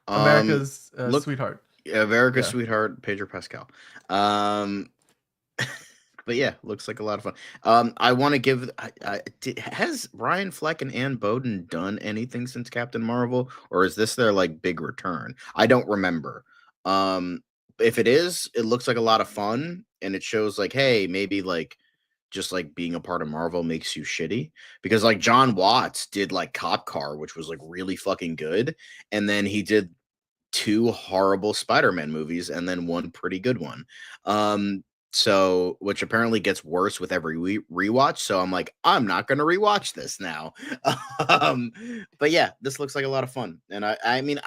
America's sweetheart. America's sweetheart, Pedro Pascal. But yeah, looks like a lot of fun. I want to give. Has Ryan Fleck and Ann Boden done anything since Captain Marvel, or is this their like big return? I don't remember. If it is, it looks like a lot of fun, and it shows like, hey, maybe like just like being a part of Marvel makes you shitty, because like John Watts did like Cop Car, which was like really fucking good, and then he did 2 horrible Spider-Man movies and then one pretty good one. So which apparently gets worse with every rewatch. So I'm like, I'm not gonna rewatch this now. But yeah, this looks like a lot of fun. And I mean,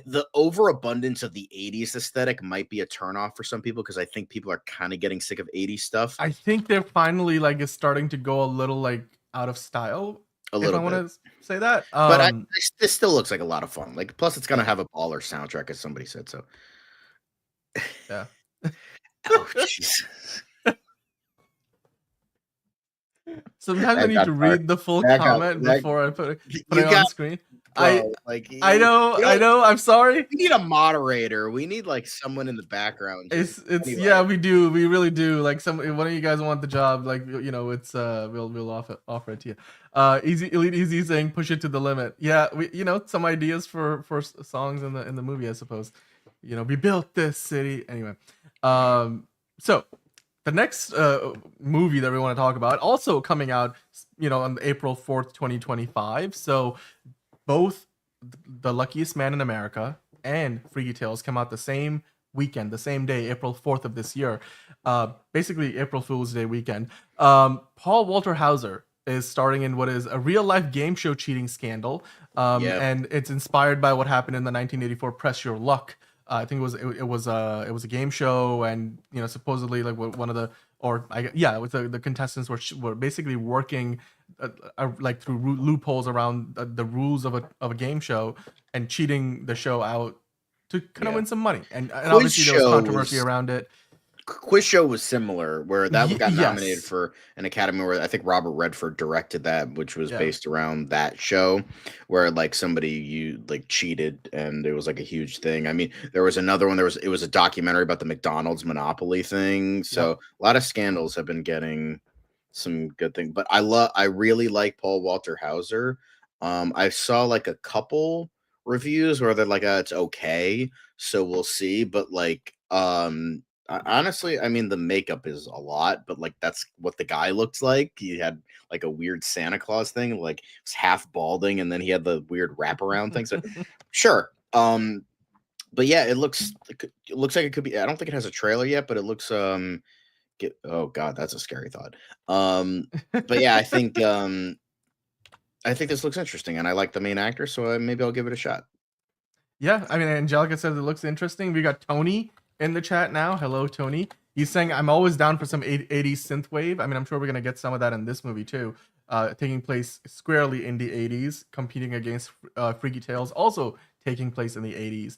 the overabundance of the 80s aesthetic might be a turnoff for some people, because I think people are kind of getting sick of 80s stuff. I think they're finally like it's starting to go a little like out of style. A little if I want to say that. But this still looks like a lot of fun. Like, plus it's gonna have a baller soundtrack, as somebody said. So yeah. Oh, Jesus. Sometimes I need to read the full comment before I put it on screen. Bro, I know. I'm sorry. We need a moderator. We need like someone in the background. Anyway. Yeah, we do. We really do. Like one of you guys want the job, like it's we'll offer it to you. Easy saying push it to the limit. Yeah, we some ideas for songs in the movie, I suppose. We built this city anyway. So the next movie that we want to talk about, also coming out, on April 4th, 2025. So both The Luckiest Man in America and Freaky Tales come out the same weekend, the same day, April 4th of this year. Basically April Fool's Day weekend. Paul Walter Hauser is starring in what is a real-life game show cheating scandal. And it's inspired by what happened in the 1984 Press Your Luck. I think it was a game show, and supposedly like one of the the contestants were basically working like through loopholes around the rules of a game show and cheating the show out to kind of win some money, and obviously there was controversy around it. Quiz Show was similar, where that got nominated for an Academy Award. I think Robert Redford directed that, which was based around that show, where like somebody cheated, and it was like a huge thing. I mean, there was another one. It was a documentary about the McDonald's monopoly thing. So a lot of scandals have been getting some good things. But I really like Paul Walter Hauser. I saw like a couple reviews where they're like, it's okay, so we'll see. But like, honestly, I mean, the makeup is a lot, but like that's what the guy looks like. He had like a weird Santa Claus thing, like he was half balding, and then he had the weird wraparound thing. So sure. But yeah, it looks like it could be. I don't think it has a trailer yet, but it looks Oh God, that's a scary thought. But yeah, I think this looks interesting, and I like the main actor, so maybe I'll give it a shot. Yeah, I mean, Angelica says it looks interesting. We got Tony in the chat now. Hello, Tony. He's saying, I'm always down for some 80s synthwave. I mean, I'm sure we're going to get some of that in this movie, too. Taking place squarely in the 80s, competing against Freaky Tales, also taking place in the 80s.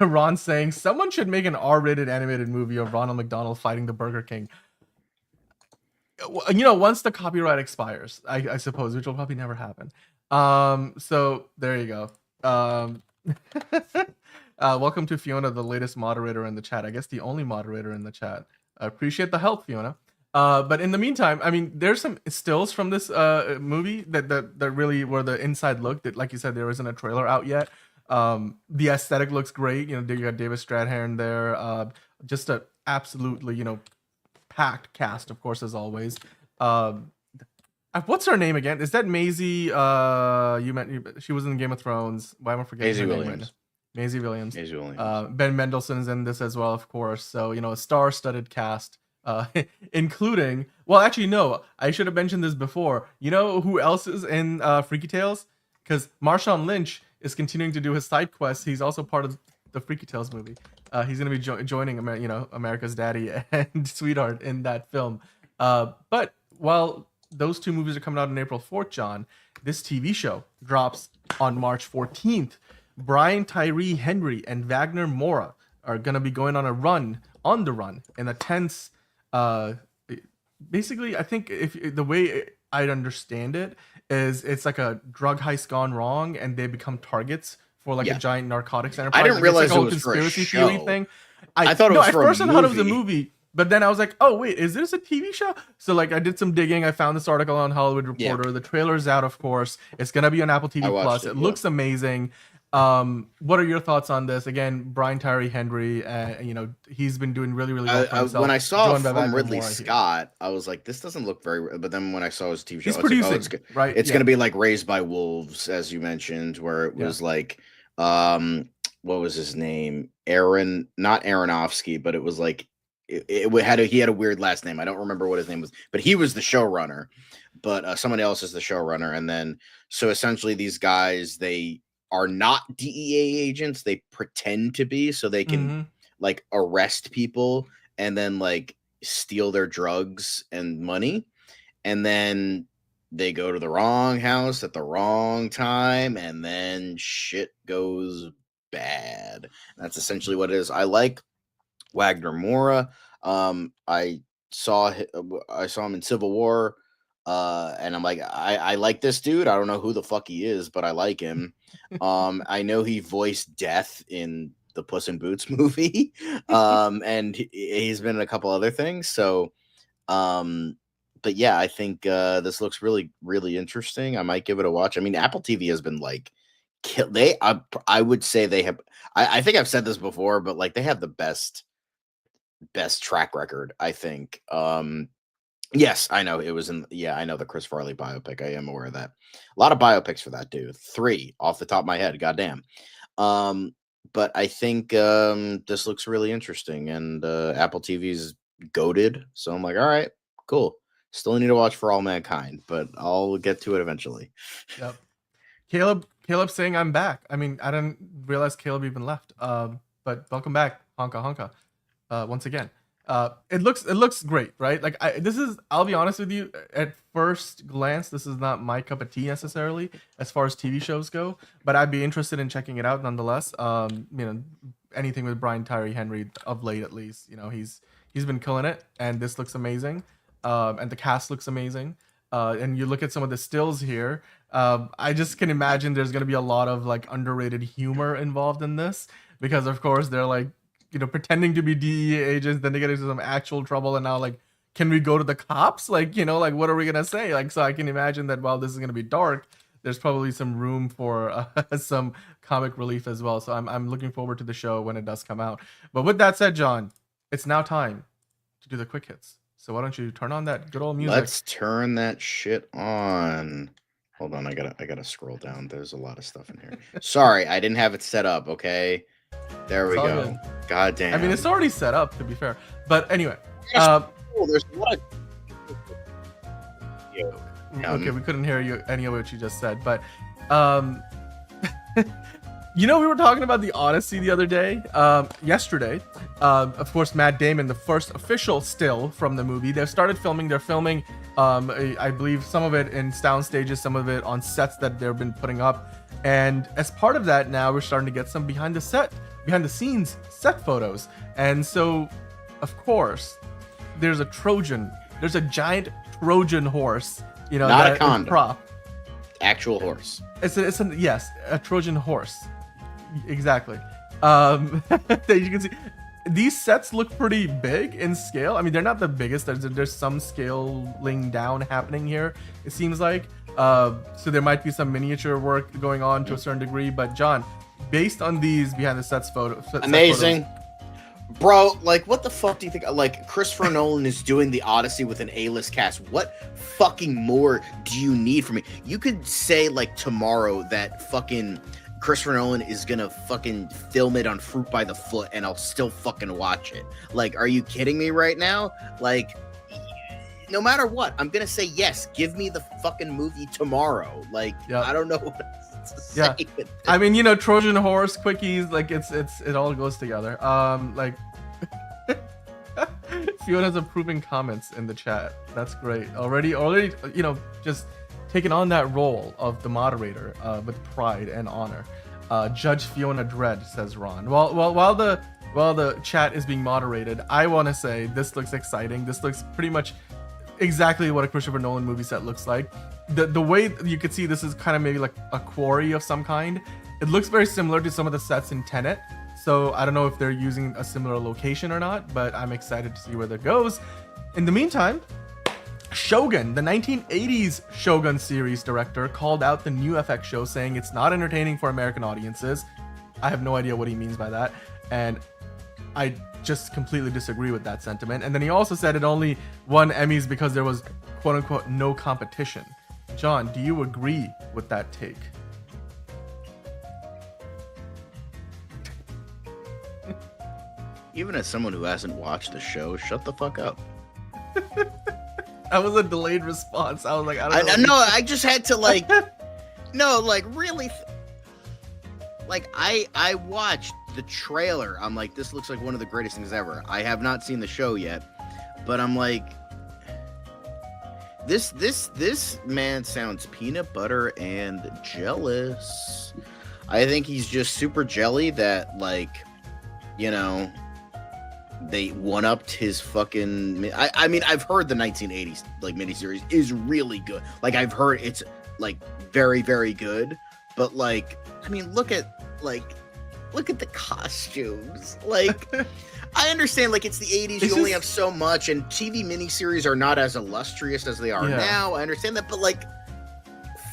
Ron saying, someone should make an R-rated animated movie of Ronald McDonald fighting the Burger King. You know, once the copyright expires, I suppose, which will probably never happen. So there you go. Welcome to Fiona, the latest moderator in the chat. I guess the only moderator in the chat. I appreciate the help, Fiona. But in the meantime, I mean, there's some stills from this movie that really were the inside look. That, like you said, there isn't a trailer out yet. The aesthetic looks great. You know, you got David Strathairn there. Just a absolutely, you know, packed cast, of course, as always. What's her name again? Is that Maisie? She was in Game of Thrones. Why am I forgetting? Maisie Williams. Maisie Williams. Maisie Williams. Ben Mendelsohn's in this as well, of course. So, you know, a star-studded cast, including. Well, actually, no. I should have mentioned this before. You know who else is in Freaky Tales? Because Marshawn Lynch is continuing to do his side quests. He's also part of the Freaky Tales movie. He's going to be joining, America's Daddy and Sweetheart in that film. But while those two movies are coming out on April 4th, John, this TV show drops on March 14th. Brian Tyree Henry and Wagner Moura are going to be going on the run in a tense, basically, I think if the way I'd understand it is it's like a drug heist gone wrong and they become targets for like a giant narcotics enterprise. I didn't realize like it was for a show. Thing. I thought it was at for first a I thought it was a movie. movie, but then I was like, oh wait, is this a TV show? So like I did some digging. I found this article on Hollywood Reporter. The trailer's out, of course. It's gonna be on Apple TV Plus. It looks amazing. What are your thoughts on this? Again, Brian Tyree Henry, you know, he's been doing really well for himself. When I saw from Ridley Scott, I was like, this doesn't look very. But then when I saw his TV show, he's producing, right? It's gonna be like Raised by Wolves, as you mentioned, where it was like, what was his name? Not Aronofsky, but it was like he had a weird last name. I don't remember what his name was, but he was the showrunner. But somebody else is the showrunner, and then so essentially these guys, they are not DEA agents. They pretend to be, so they can like arrest people and then like steal their drugs and money, and then they go to the wrong house at the wrong time, and then shit goes bad. That's essentially what it is. I like Wagner Moura. I saw him in Civil War, and I'm like, I like this dude. I don't know who the fuck he is, but I like him. I know he voiced Death in the Puss in Boots movie, and he's been in a couple other things. So, but yeah, I think this looks really, really interesting. I might give it a watch. I mean, Apple TV has been like, I would say they have. I think I've said this before, but like they have the best track record. I think. Yes, I know it was in. Yeah, I know the Chris Farley biopic. I am aware of that. A lot of biopics for that dude. 3 off the top of my head. Goddamn. But I think this looks really interesting, and Apple TV's goated. So I'm like, all right, cool. Still need to watch For All Mankind, but I'll get to it eventually. Yep. Caleb saying I'm back. I mean, I didn't realize Caleb even left. But welcome back, Honka. Once again. It looks great, right? Like I'll be honest with you, at first glance, this is not my cup of tea necessarily as far as TV shows go, but I'd be interested in checking it out nonetheless. You know, anything with Brian Tyree Henry of late, at least, you know, he's been killing it, and this looks amazing. And the cast looks amazing. And you look at some of the stills here, I just can imagine there's going to be a lot of like underrated humor involved in this, because of course they're like, you know, pretending to be DEA agents, then they get into some actual trouble, and now like, can we go to the cops? Like, you know, like what are we gonna say? Like, so I can imagine that while this is gonna be dark, there's probably some room for some comic relief as well. So I'm looking forward to the show when it does come out. But with that said, John, it's now time to do the quick hits. So why don't you turn on that good old music? Let's turn that shit on. Hold on, I gotta scroll down. There's a lot of stuff in here. Sorry, I didn't have it set up. Okay. There we go. God damn. I mean, it's already set up, to be fair. But anyway, There's a lot of. Okay, we couldn't hear you any of what you just said, but you know, we were talking about the Odyssey the other day, yesterday. Of course, Matt Damon, the first official still from the movie. They've started filming. They're filming, I believe, some of it in sound stages, some of it on sets that they've been putting up. And as part of that, now we're starting to get some behind the scenes set photos. And so, of course, there's a giant Trojan horse. You know, not that a condom. Prop. Actual horse. Yes, a Trojan horse. Exactly. That you can see. These sets look pretty big in scale. I mean, they're not the biggest. There's some scaling down happening here, it seems like. So there might be some miniature work going on to a certain degree. But John, based on these behind the sets photos, amazing. Bro, like, what the fuck do you think? Like, Christopher Nolan is doing the Odyssey with an A-list cast. What fucking more do you need from me? You could say, like, tomorrow that fucking Christopher Nolan is gonna fucking film it on Fruit by the Foot, and I'll still fucking watch it. Like, are you kidding me right now? Like, no matter what, I'm gonna say yes. Give me the fucking movie tomorrow. Like, I don't know what else to say. Yeah, I mean, you know, Trojan horse, quickies, like it all goes together. Like, Fiona's approving comments in the chat. That's great. Already, you know, just taking on that role of the moderator with pride and honor. Judge Fiona Dredd, says Ron. While the chat is being moderated, I want to say this looks exciting. This looks pretty much exactly what a Christopher Nolan movie set looks like. The way you could see this is kind of maybe like a quarry of some kind. It looks very similar to some of the sets in Tenet. So I don't know if they're using a similar location or not, but I'm excited to see where that goes. In the meantime, Shogun, the 1980s Shogun series director, called out the new FX show, saying it's not entertaining for American audiences. I have no idea what he means by that, and I just completely disagree with that sentiment. And then he also said it only won Emmys because there was quote-unquote no competition. John, do you agree with that take? Even as someone who hasn't watched the show, shut the fuck up. That was a delayed response. I was like, I don't know. No, I just had to like, no, like really, like I watched the trailer. I'm like, this looks like one of the greatest things ever. I have not seen the show yet, but I'm like, this man sounds peanut butter and jealous. I think he's just super jelly that, like, you know, they one-upped his fucking. I mean, I've heard the 1980s like miniseries is really good. Like, I've heard it's like very, very good. But like, I mean, look at the costumes. Like, I understand, like, it's the 80s. You only have so much, and TV miniseries are not as illustrious as they are now. I understand that, but like,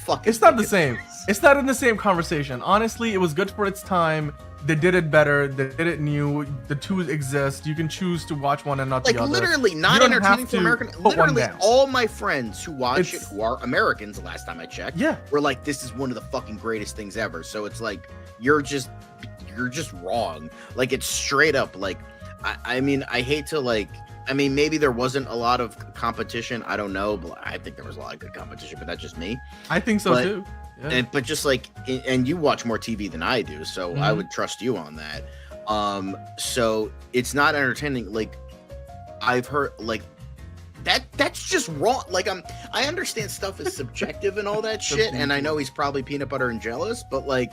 fuck. It's not the same. It's not in the same conversation. Honestly, it was good for its time. They did it better. They did it new. The two exist. You can choose to watch one and not the other. Like, literally, not entertaining for American. Literally, all my friends who watch it, who are Americans, the last time I checked, were like, "This is one of the fucking greatest things ever." So it's like, you're just wrong. Like, it's straight up. Like, I mean, I hate to like. I mean, maybe there wasn't a lot of competition. I don't know, but I think there was a lot of good competition. But that's just me. I think so too. Yeah. But just like, and you watch more TV than I do, so I would trust you on that. So it's not entertaining. Like, I've heard like that's just wrong. Like, I understand stuff is subjective and all that shit, and I know he's probably peanut butter and jealous, but like,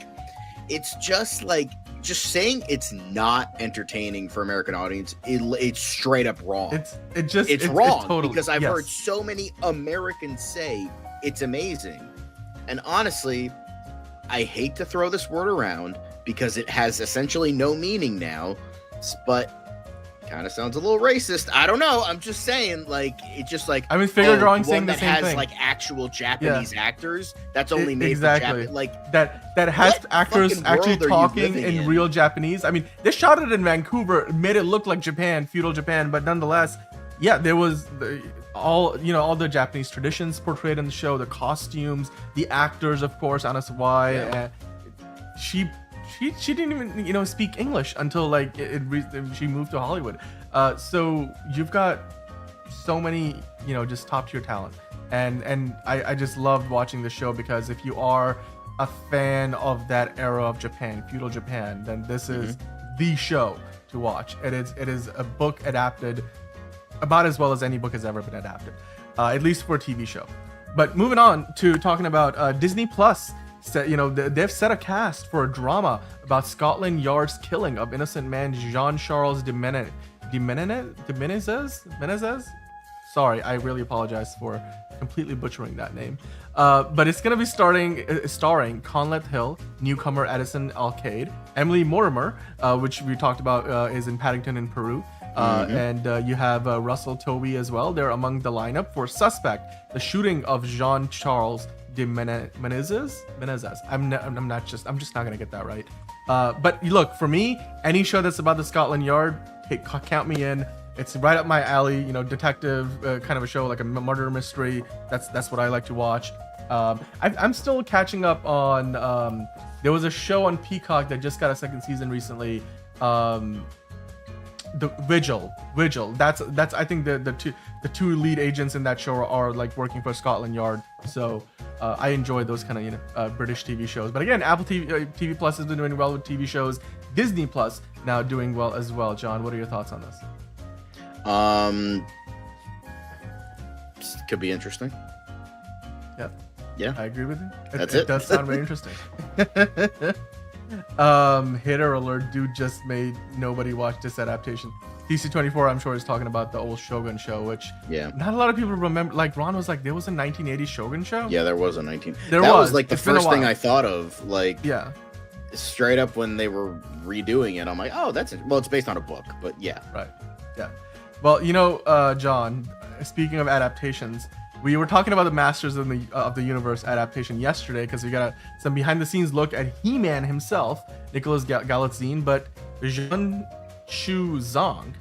it's just like, just saying it's not entertaining for American audience, it's straight up wrong. It's wrong totally, because I've heard so many Americans say it's amazing. And honestly, I hate to throw this word around because it has essentially no meaning now, but kind of sounds a little racist. I don't know. I'm just saying, like, it's just like, I mean, figure drawing saying the same thing. That has like actual Japanese actors. That's only made for Japan. Like, that has actors actually talking in real Japanese. I mean, they shot it in Vancouver, made it look like Japan, feudal Japan, but nonetheless, there was all the Japanese traditions portrayed in the show, the costumes, the actors, of course, Anna Sawai, she she didn't even speak English until like she moved to Hollywood. So you've got so many just top tier talent, and I just loved watching the show because if you are a fan of that era of Japan, feudal Japan, then this is the show to watch. It is a book adapted about as well as any book has ever been adapted, at least for a TV show. But moving on to talking about Disney Plus. They've set a cast for a drama about Scotland Yard's killing of innocent man Jean-Charles de Menezes. Sorry, I really apologize for completely butchering that name. But it's going to be starring Conleth Hill, newcomer Edison Alcade, Emily Mortimer, which we talked about is in Paddington in Peru. And you have Russell Tovey as well. They're among the lineup for Suspect, the shooting of Jean-Charles de Menezes. I'm just not gonna get that right. But look, for me, any show that's about the Scotland Yard, count me in. It's right up my alley. Detective kind of a show, like a murder mystery. That's what I like to watch. I'm still catching up on. There was a show on Peacock that just got a second season recently. The Vigil. That's I think the two lead agents in that show are like working for Scotland Yard. So I enjoy those kind of British TV shows. But again, Apple TV Plus has been doing well with TV shows. Disney Plus now doing well as well. John, what are your thoughts on this? Could be interesting. Yeah, I agree with you. It does sound very interesting. Hitter alert, dude just made nobody watch this adaptation. DC24, I'm sure, is talking about the old Shogun show, which not a lot of people remember. Like Ron was like, there was a 1980 Shogun show. Yeah, there was a 19. That was like the first thing I thought of. Like, yeah, straight up when they were redoing it, I'm like, oh, it's based on a book, but yeah, right, yeah. Well, John, speaking of adaptations, we were talking about the Masters of the Universe adaptation yesterday because we got some behind-the-scenes look at He-Man himself, Nicholas Galitzine, but John Shuzong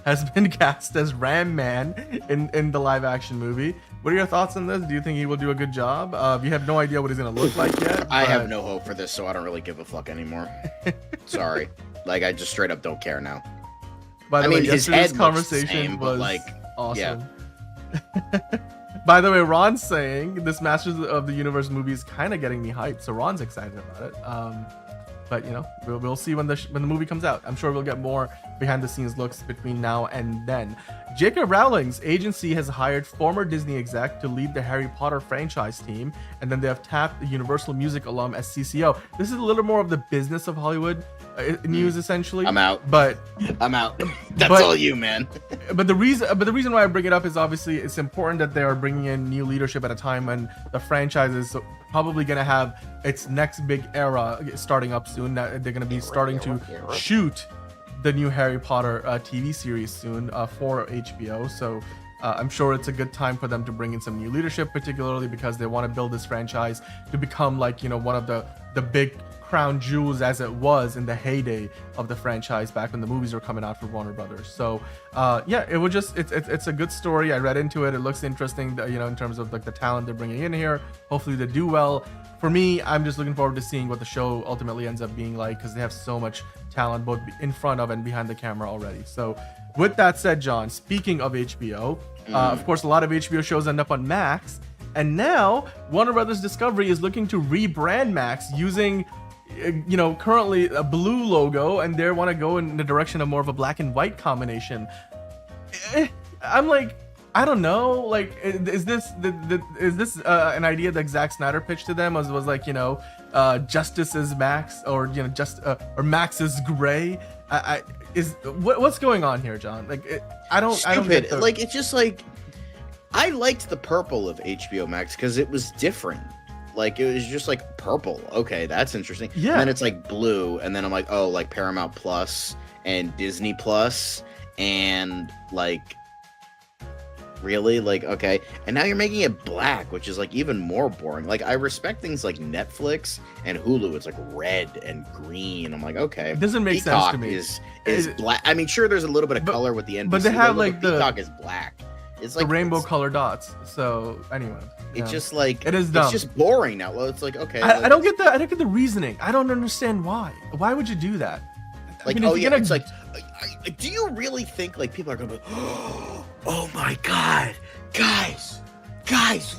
has been cast as Ram Man in the live-action movie. What are your thoughts on this? Do you think he will do a good job? You have no idea what he's going to look like yet. I have no hope for this, so I don't really give a fuck anymore. Sorry. Like, I just straight up don't care now. By the way, his yesterday's head conversation same, was like, awesome. Yeah. By the way, Ron's saying this Masters of the Universe movie is kind of getting me hyped, so Ron's excited about it. But we'll see when the movie comes out. I'm sure we'll get more behind-the-scenes looks between now and then. J.K. Rowling's agency has hired former Disney exec to lead the Harry Potter franchise team, and then they have tapped the Universal Music alum as CCO. This is a little more of the business of Hollywood news, essentially. I'm out. But I'm out. That's all you, man. But the reason why I bring it up is obviously it's important that they are bringing in new leadership at a time when the franchise is probably going to have its next big era starting up soon. They're going to be starting to shoot the new Harry Potter TV series soon for HBO. So I'm sure it's a good time for them to bring in some new leadership, particularly because they want to build this franchise to become like one of the big crown jewels as it was in the heyday of the franchise back when the movies were coming out for Warner Brothers. So it's a good story. I read into it. It looks interesting, in terms of like the talent they're bringing in here. Hopefully they do well. For me, I'm just looking forward to seeing what the show ultimately ends up being like, because they have so much talent both in front of and behind the camera already. So with that said, John, speaking of HBO, of course, a lot of HBO shows end up on Max, and now Warner Brothers Discovery is looking to rebrand Max using currently a blue logo, and they want to go in the direction of more of a black and white combination. I'm like, I don't know, like, is this an idea that Zack Snyder pitched to them? Was like, justice is Max, or or Max is gray? What's going on here, John? Like, I don't get the... Like, it's just like, I liked the purple of HBO Max because it was different. Like, it was just like purple. Okay, that's interesting. Yeah. And then it's like blue, and then I'm like, oh, like Paramount Plus and Disney Plus, and like, really? Like, okay. And now you're making it black, which is like even more boring. Like, I respect things like Netflix and Hulu. It's like red and green. I'm like, okay. It doesn't make Peacock sense to me. Is black. I mean, sure, there's a little bit of color with the NBC but they have logo, like but Peacock is black. It's like the rainbow color dots. So anyway, It's just like it is dumb. It's just boring now. Well, it's like okay. I don't get the reasoning. I don't understand why. Why would you do that? Like, I mean, oh yeah, gonna... it's like, do you really think like people are gonna be, oh my god, guys,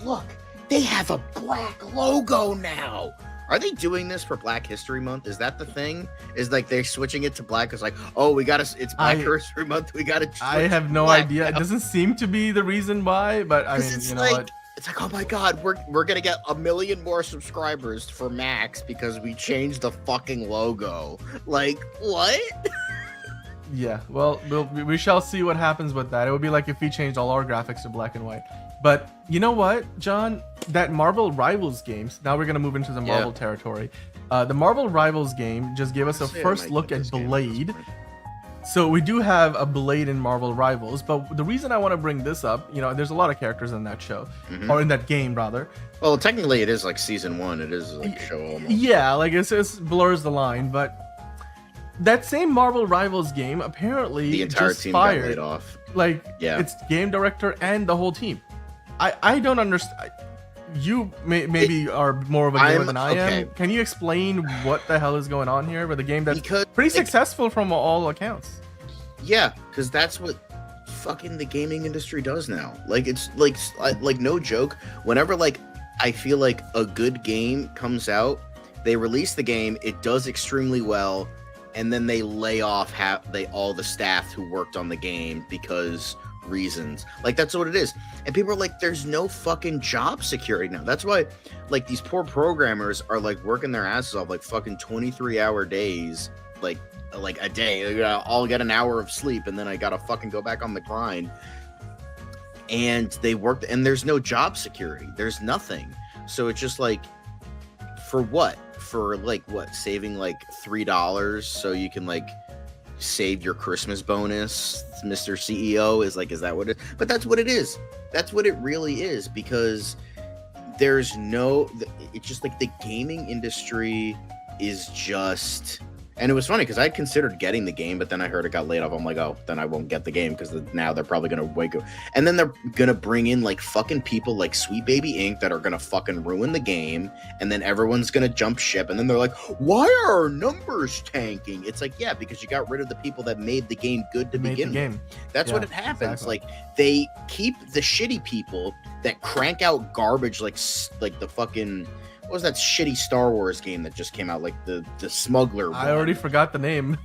look, they have a black logo now. Are they doing this for Black History Month? Is that the thing? Is like they're switching it to black? It's like, oh, we gotta. It's Black History Month. We gotta. I have no idea. It doesn't seem to be the reason why, but I mean, it's you know like, what? It's like, oh my god, we're gonna get 1 million more subscribers for Max because we changed the fucking logo. Like what? Yeah, well, we shall see what happens with that. It would be like if we changed all our graphics to black and white. But you know what, John? That Marvel Rivals games, now we're going to move into the Marvel territory. The Marvel Rivals game just gave us a first look at Blade. So we do have a Blade in Marvel Rivals, but the reason I want to bring this up, you know, there's a lot of characters in that show, or in that game, rather. Well, technically it is like season 1. It is like a show almost. Yeah, like it's blurs the line, but that same Marvel Rivals game apparently the entire just team fired, got laid off. Like, it's game director and the whole team. I don't understand. You maybe are more of a gamer than I am. Can you explain what the hell is going on here with a game that's pretty successful from all accounts? Yeah, because that's what fucking the gaming industry does now. Like, it's like no joke. Whenever like I feel like a good game comes out, they release the game, it does extremely well, and then they lay off all the staff who worked on the game because reasons. Like, that's what it is. And people are like, there's no fucking job security now. That's why like these poor programmers are like working their asses off, like fucking 23-hour days, like a day. I'll get an hour of sleep and then I gotta fucking go back on the grind. And they work, and there's no job security. There's nothing. So it's just like, for what? For like what? Saving like $3 so you can like save your Christmas bonus, Mr. CEO is that what it is? But that's what it is. That's what it really is, because there's no, it's just like the gaming industry is just, and it was funny because I considered getting the game, but then I heard it got laid off. I'm like, oh, then I won't get the game because now they're probably going to wake up. And then they're going to bring in like fucking people like Sweet Baby Inc. that are going to fucking ruin the game. And then everyone's going to jump ship. And then they're like, why are our numbers tanking? It's like, yeah, because you got rid of the people that made the game good to begin with. That's what it happens. Exactly. Like, they keep the shitty people that crank out garbage like the fucking... What was that shitty Star Wars game that just came out? Like the smuggler one. I already forgot the name.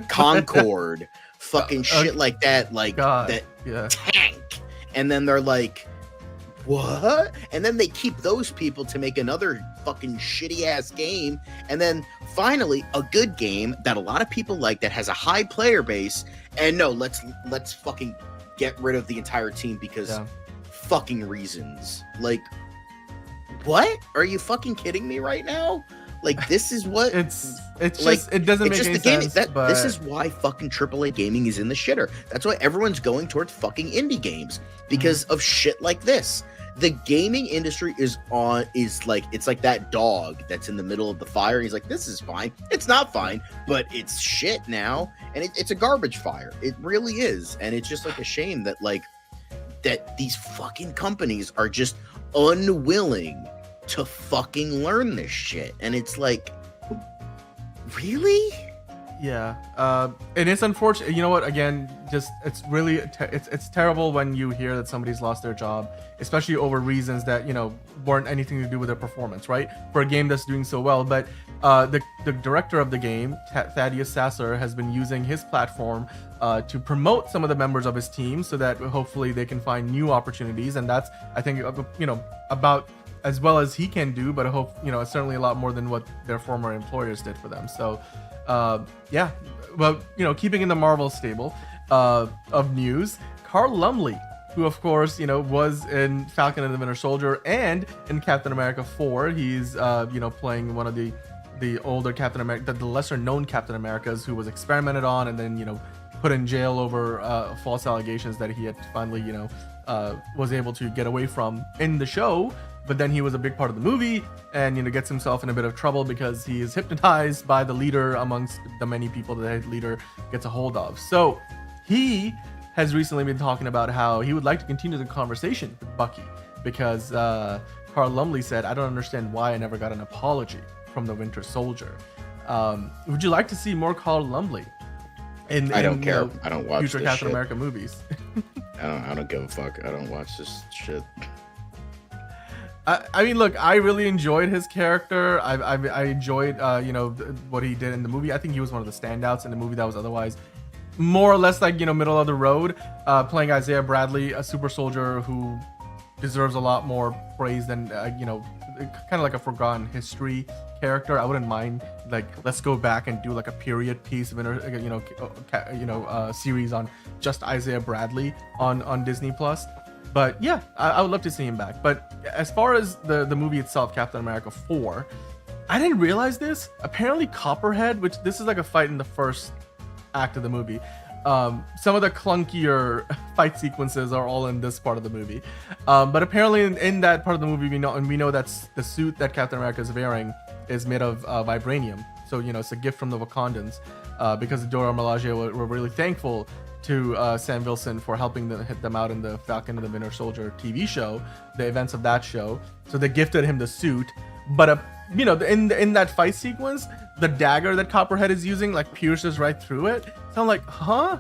Concord. Fucking shit like that. Like God, tank. And then they're like, what? And then they keep those people to make another fucking shitty ass game. And then finally a good game that a lot of people like, that has a high player base. And no, let's fucking get rid of the entire team because fucking reasons. Like, what? Are you fucking kidding me right now? Like, this is what it's like, just, it it's doesn't make just any the gaming, sense. But this is why fucking AAA gaming is in the shitter. That's why everyone's going towards fucking indie games, because of shit like this. The gaming industry is like, it's like that dog that's in the middle of the fire. He's like, this is fine. It's not fine, but it's shit now, and it's a garbage fire. It really is, and it's just like a shame that that these fucking companies are just unwilling to fucking learn this shit. And it's like, really? Yeah, and it's unfortunate. You know what? Again, just it's really it's terrible when you hear that somebody's lost their job, especially over reasons that, you know, weren't anything to do with their performance, right? For a game that's doing so well. But the director of the game, Thaddeus Sasser, has been using his platform to promote some of the members of his team so that hopefully they can find new opportunities. And that's, I think, you know, about as well as he can do, but I hope, you know, it's certainly a lot more than what their former employers did for them. So yeah, well, you know, keeping in the Marvel stable of news, Carl Lumley, who of course, you know, was in Falcon and the Winter Soldier and in Captain America 4. He's you know, playing one of the older Captain America, the lesser known Captain Americas, who was experimented on and then, you know, put in jail over false allegations that he had finally, you know, was able to get away from in the show. But then he was a big part of the movie, and, you know, gets himself in a bit of trouble because he is hypnotized by the leader amongst the many people that the leader gets a hold of. So he has recently been talking about how he would like to continue the conversation with Bucky, because Carl Lumbly said, "I don't understand why I never got an apology from the Winter Soldier." Would you like to see more Carl Lumbly? I don't care. I don't watch future this Captain shit. America movies. I don't give a fuck. I don't watch this shit. I mean, look, I really enjoyed his character. I enjoyed, what he did in the movie. I think he was one of the standouts in the movie that was otherwise more or less like, middle of the road, playing Isaiah Bradley, a super soldier who deserves a lot more praise than, kind of like a forgotten history character. I wouldn't mind, like, let's go back and do like a period piece of series on just Isaiah Bradley on Disney Plus. But yeah, I would love to see him back. But as far as the movie itself, Captain America 4, I didn't realize this. Apparently Copperhead, which this is like a fight in the first act of the movie. Some of the clunkier fight sequences are all in this part of the movie. But apparently in that part of the movie, we know that's the suit that Captain America is wearing is made of vibranium. So, it's a gift from the Wakandans, because Dora Milaje were really thankful to Sam Wilson for helping hit them out in the Falcon and the Winter Soldier TV show, the events of that show. So they gifted him the suit. But in that fight sequence, the dagger that Copperhead is using like pierces right through it. So I'm like, huh?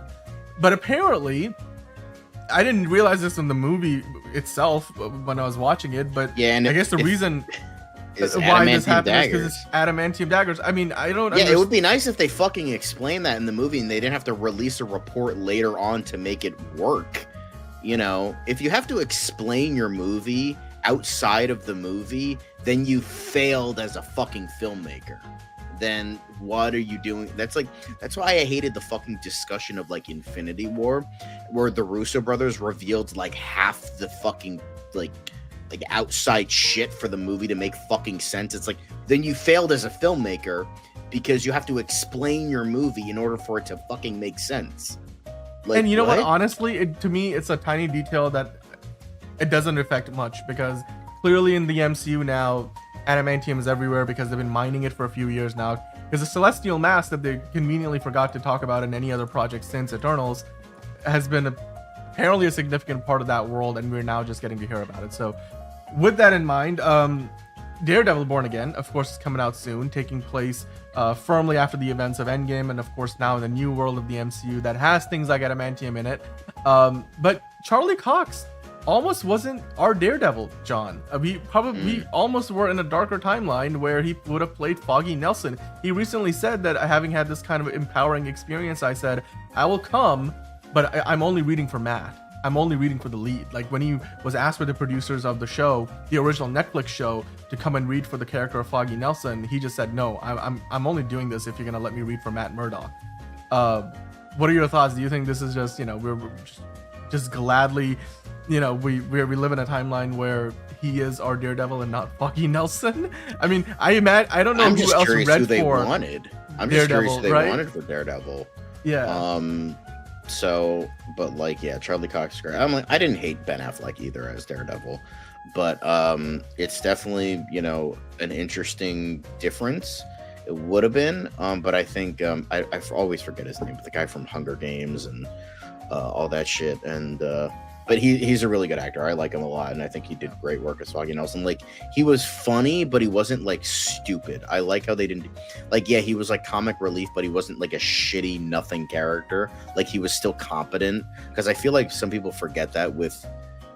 But apparently, I didn't realize this in the movie itself when I was watching it. But yeah, and I guess the reason why this happened is because it's adamantium daggers. I mean, I don't. Yeah, it would be nice if they fucking explained that in the movie and they didn't have to release a report later on to make it work. If you have to explain your movie outside of the movie, then you failed as a fucking filmmaker. Then what are you doing? That's why I hated the fucking discussion of like Infinity War, where the Russo brothers revealed like half the fucking like outside shit for the movie to make fucking sense. It's like, then you failed as a filmmaker because you have to explain your movie in order for it to fucking make sense. Like, and you know what? Honestly, to me, it's a tiny detail that it doesn't affect much, because clearly in the MCU now, adamantium is everywhere because they've been mining it for a few years now. Because the Celestial Mass that they conveniently forgot to talk about in any other project since Eternals has been apparently a significant part of that world, and we're now just getting to hear about it. So with that in mind, Daredevil Born Again, of course, is coming out soon, taking place firmly after the events of Endgame, and of course now in the new world of the MCU that has things like adamantium in it. But Charlie Cox almost wasn't our Daredevil, John. We almost were in a darker timeline where he would have played Foggy Nelson. He recently said that, having had this kind of empowering experience, I said, I will come, but I'm only reading for Matt. I'm only reading for the lead. Like when he was asked by the producers of the show, the original Netflix show, to come and read for the character of Foggy Nelson, he just said, no, I'm only doing this if you're gonna let me read for Matt Murdock. What are your thoughts? Do you think this is just, we're just gladly, we live in a timeline where he is our Daredevil and not Foggy Nelson? I mean, I don't know who else read for wanted. I'm Daredevil, just curious who they right? wanted for Daredevil. Yeah. So, but like, yeah, Charlie Cox is great. I didn't hate Ben Affleck either as Daredevil, but it's definitely, an interesting difference. It would have been, but I think I always forget his name, but the guy from Hunger Games and all that shit, and but he's a really good actor. I like him a lot, and I think he did great work as Foggy Nelson. Like, he was funny, but he wasn't like stupid. I like how they didn't, like, yeah, he was like comic relief, but he wasn't like a shitty nothing character. Like, he was still competent, because I feel like some people forget that with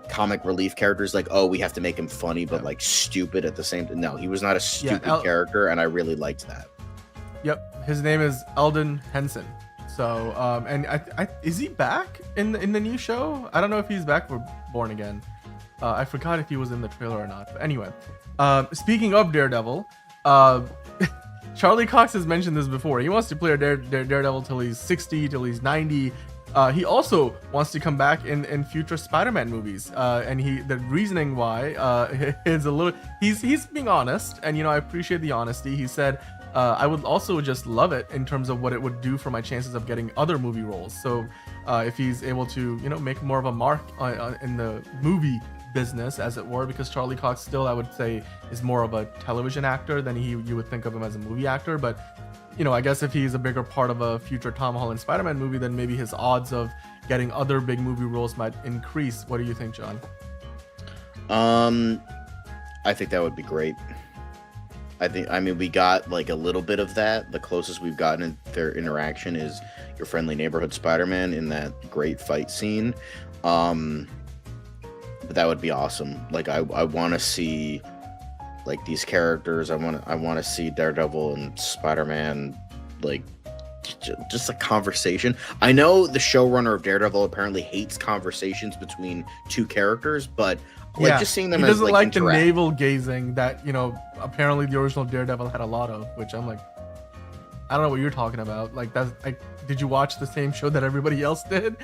comic relief characters, like, oh, we have to make him funny but like stupid at the same time. No, he was not a stupid character, and I really liked that. Yep, his name is Eldon Henson. So, and I is he back in the new show? I don't know if he's back for Born Again. I forgot if he was in the trailer or not. But anyway, speaking of Daredevil, Charlie Cox has mentioned this before. He wants to play a Daredevil till he's 60, till he's 90. He also wants to come back in future Spider-Man movies. And the reasoning why is a little. He's being honest, and I appreciate the honesty. He said, I would also just love it in terms of what it would do for my chances of getting other movie roles. So if he's able to, make more of a mark in the movie business, as it were, because Charlie Cox still, I would say, is more of a television actor than you would think of him as a movie actor. But, I guess if he's a bigger part of a future Tom Holland Spider-Man movie, then maybe his odds of getting other big movie roles might increase. What do you think, John? I think that would be great. I mean, we got like a little bit of that. The closest we've gotten in their interaction is your friendly neighborhood Spider-Man in that great fight scene. But that would be awesome. Like, I want to see like these characters. I want to see Daredevil and Spider-Man, like just a conversation. I know the showrunner of Daredevil apparently hates conversations between two characters, but like just seeing them he as doesn't like the interact. navel gazing that apparently the original Daredevil had a lot of, which I'm like, I don't know what you're talking about. Like, that's like, did you watch the same show that everybody else did?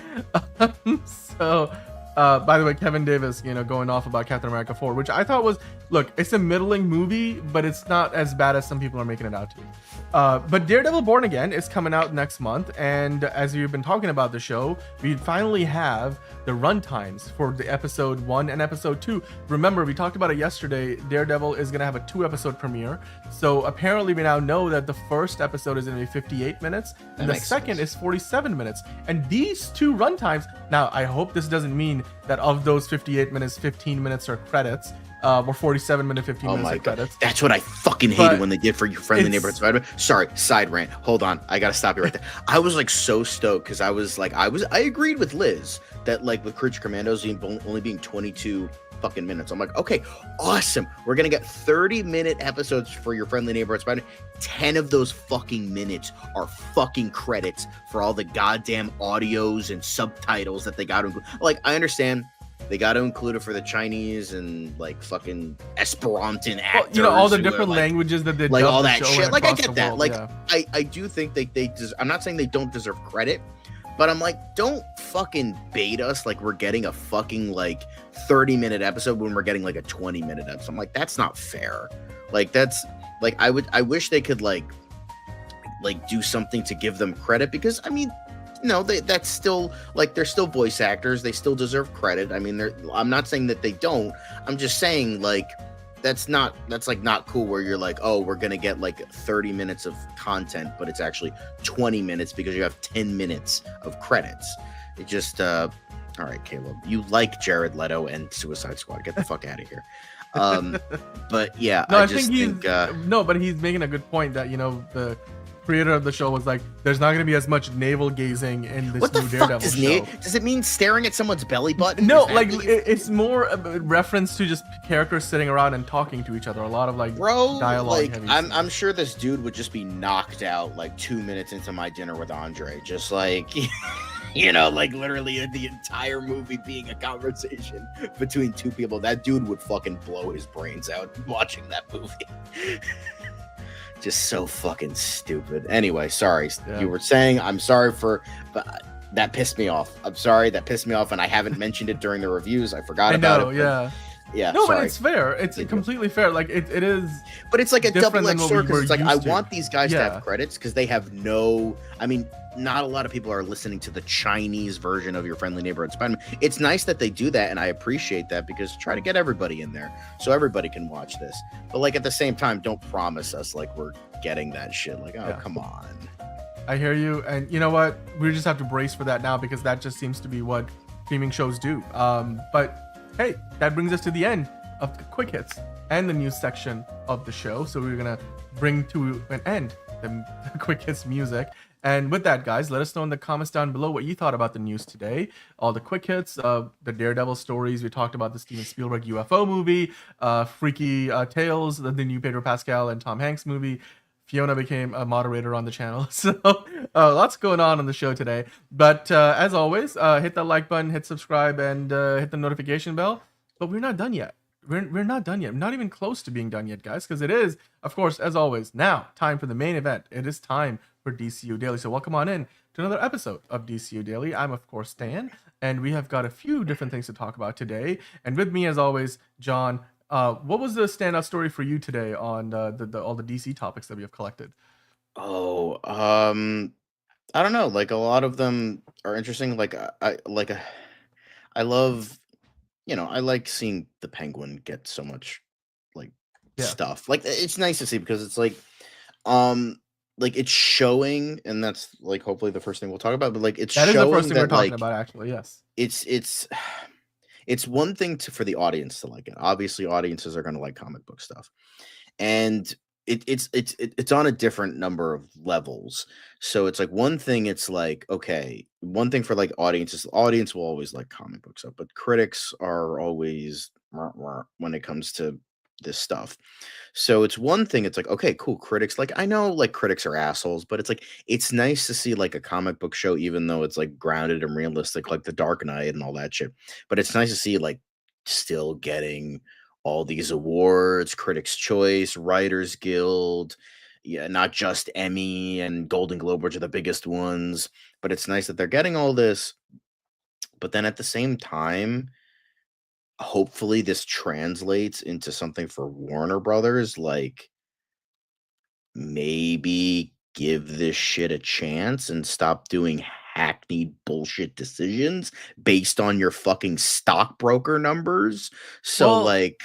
So by the way, Kevin Davis, going off about Captain America 4, which I thought was, look, it's a middling movie, but it's not as bad as some people are making it out to be. But Daredevil Born Again is coming out next month, and as we've been talking about the show, we finally have the runtimes for the episode 1 and episode 2. Remember, we talked about it yesterday. Daredevil is going to have a 2-episode premiere, so apparently we now know that the first episode is going to be 58 minutes, and the second is 47 minutes. And these two runtimes, now I hope this doesn't mean that of those 58 minutes, 15 minutes are credits, or 47 minutes, 15 minutes of credits. That's what I fucking hated when they did for your friendly neighborhood Spider-Man. Sorry, side rant. Hold on, I gotta stop you right there. I was like so stoked because I agreed with Liz that like with Creature Commandos only being 22 fucking minutes. I'm like, okay, awesome. We're gonna get 30-minute episodes for your friendly neighborhood Spider-Man. 10 of those fucking minutes are fucking credits for all the goddamn audios and subtitles that they got to include. Like, I understand they got to include it for the Chinese and like fucking Esperanto actors. All the different languages that they like all that shit. Like, I get that. World, like, I do think I'm not saying they don't deserve credit, but I'm like, don't fucking bait us like we're getting a fucking like 30-minute episode when we're getting like a 20-minute episode. I'm like, that's not fair. Like, that's like, I wish they could like do something to give them credit, because I mean, that's still like, they're still voice actors. They still deserve credit. I mean, I'm not saying that they don't. I'm just saying like, that's like not cool where you're like, oh, we're gonna get like 30 minutes of content, but it's actually 20 minutes because you have 10 minutes of credits. It just all right, Caleb, you like Jared Leto and Suicide Squad, get the fuck out of here. But yeah, no, I think but he's making a good point that the creator of the show was like, there's not going to be as much navel gazing in this new Daredevil show. Does it mean staring at someone's belly button? No, like it's more a reference to just characters sitting around and talking to each other. A lot of like dialogue. Like, I'm sure this dude would just be knocked out like 2 minutes into My Dinner with Andre, just like like literally the entire movie being a conversation between two people. That dude would fucking blow his brains out watching that movie. Just so fucking stupid. Anyway, sorry. Yeah. You were saying, I'm sorry but that pissed me off. I'm sorry, that pissed me off, and I haven't mentioned it during the reviews. I forgot about it. Yeah. No, sorry. But it's fair. It's completely fair. Like it is. But it's like a double-edged sword, because it's like, I want these guys to have credits because they have not a lot of people are listening to the Chinese version of your friendly neighborhood Spider-Man. It's nice that they do that, and I appreciate that, because try to get everybody in there so everybody can watch this. But like, at the same time, don't promise us like we're getting that shit. Like, come on. I hear you, and you know what? We just have to brace for that now, because that just seems to be what streaming shows do. But hey, that brings us to the end of the quick hits and the news section of the show. So we're gonna bring to an end the quick hits music. And with that, guys, let us know in the comments down below what you thought about the news today. All the quick hits, the Daredevil stories. We talked about the Steven Spielberg UFO movie, Freaky Tales, the new Pedro Pascal and Tom Hanks movie. Fiona became a moderator on the channel. So lots going on the show today. But as always, hit that like button, hit subscribe, and hit the notification bell. But we're not done yet. We're not done yet. Not even close to being done yet, guys, because it is, of course, as always, now time for the main event. It is time for DCU Daily. So welcome on in to another episode of DCU Daily. I'm, of course, Stan, and we have got a few different things to talk about today. And with me, as always, John. What was the standout story for you today on all the DC topics that we have collected? Oh, I don't know. Like, a lot of them are interesting. Like, I love, I like seeing the Penguin get so much stuff. Like, it's nice to see, because it's like it's showing, and that's like hopefully the first thing we'll talk about. But like, it's that is showing the first thing we're talking about, actually. Yes, it's it's one thing for the audience to like it. Obviously, audiences are going to like comic book stuff, and it's on a different number of levels. So it's like one thing. It's like, okay, one thing for like audiences. The audience will always like comic book stuff, but critics are always when it comes to this stuff. So it's one thing. It's like, okay, cool. Critics, like, I know like critics are assholes, but it's like it's nice to see like a comic book show, even though it's like grounded and realistic, like The Dark Knight and all that shit. But it's nice to see like still getting all these awards, Critics' Choice, Writers Guild, yeah, not just Emmy and Golden Globe, which are the biggest ones. But it's nice that they're getting all this. But then at the same time, hopefully this translates into something for Warner Brothers, like maybe give this shit a chance and stop doing hackneyed bullshit decisions based on your fucking stockbroker numbers. So Well, like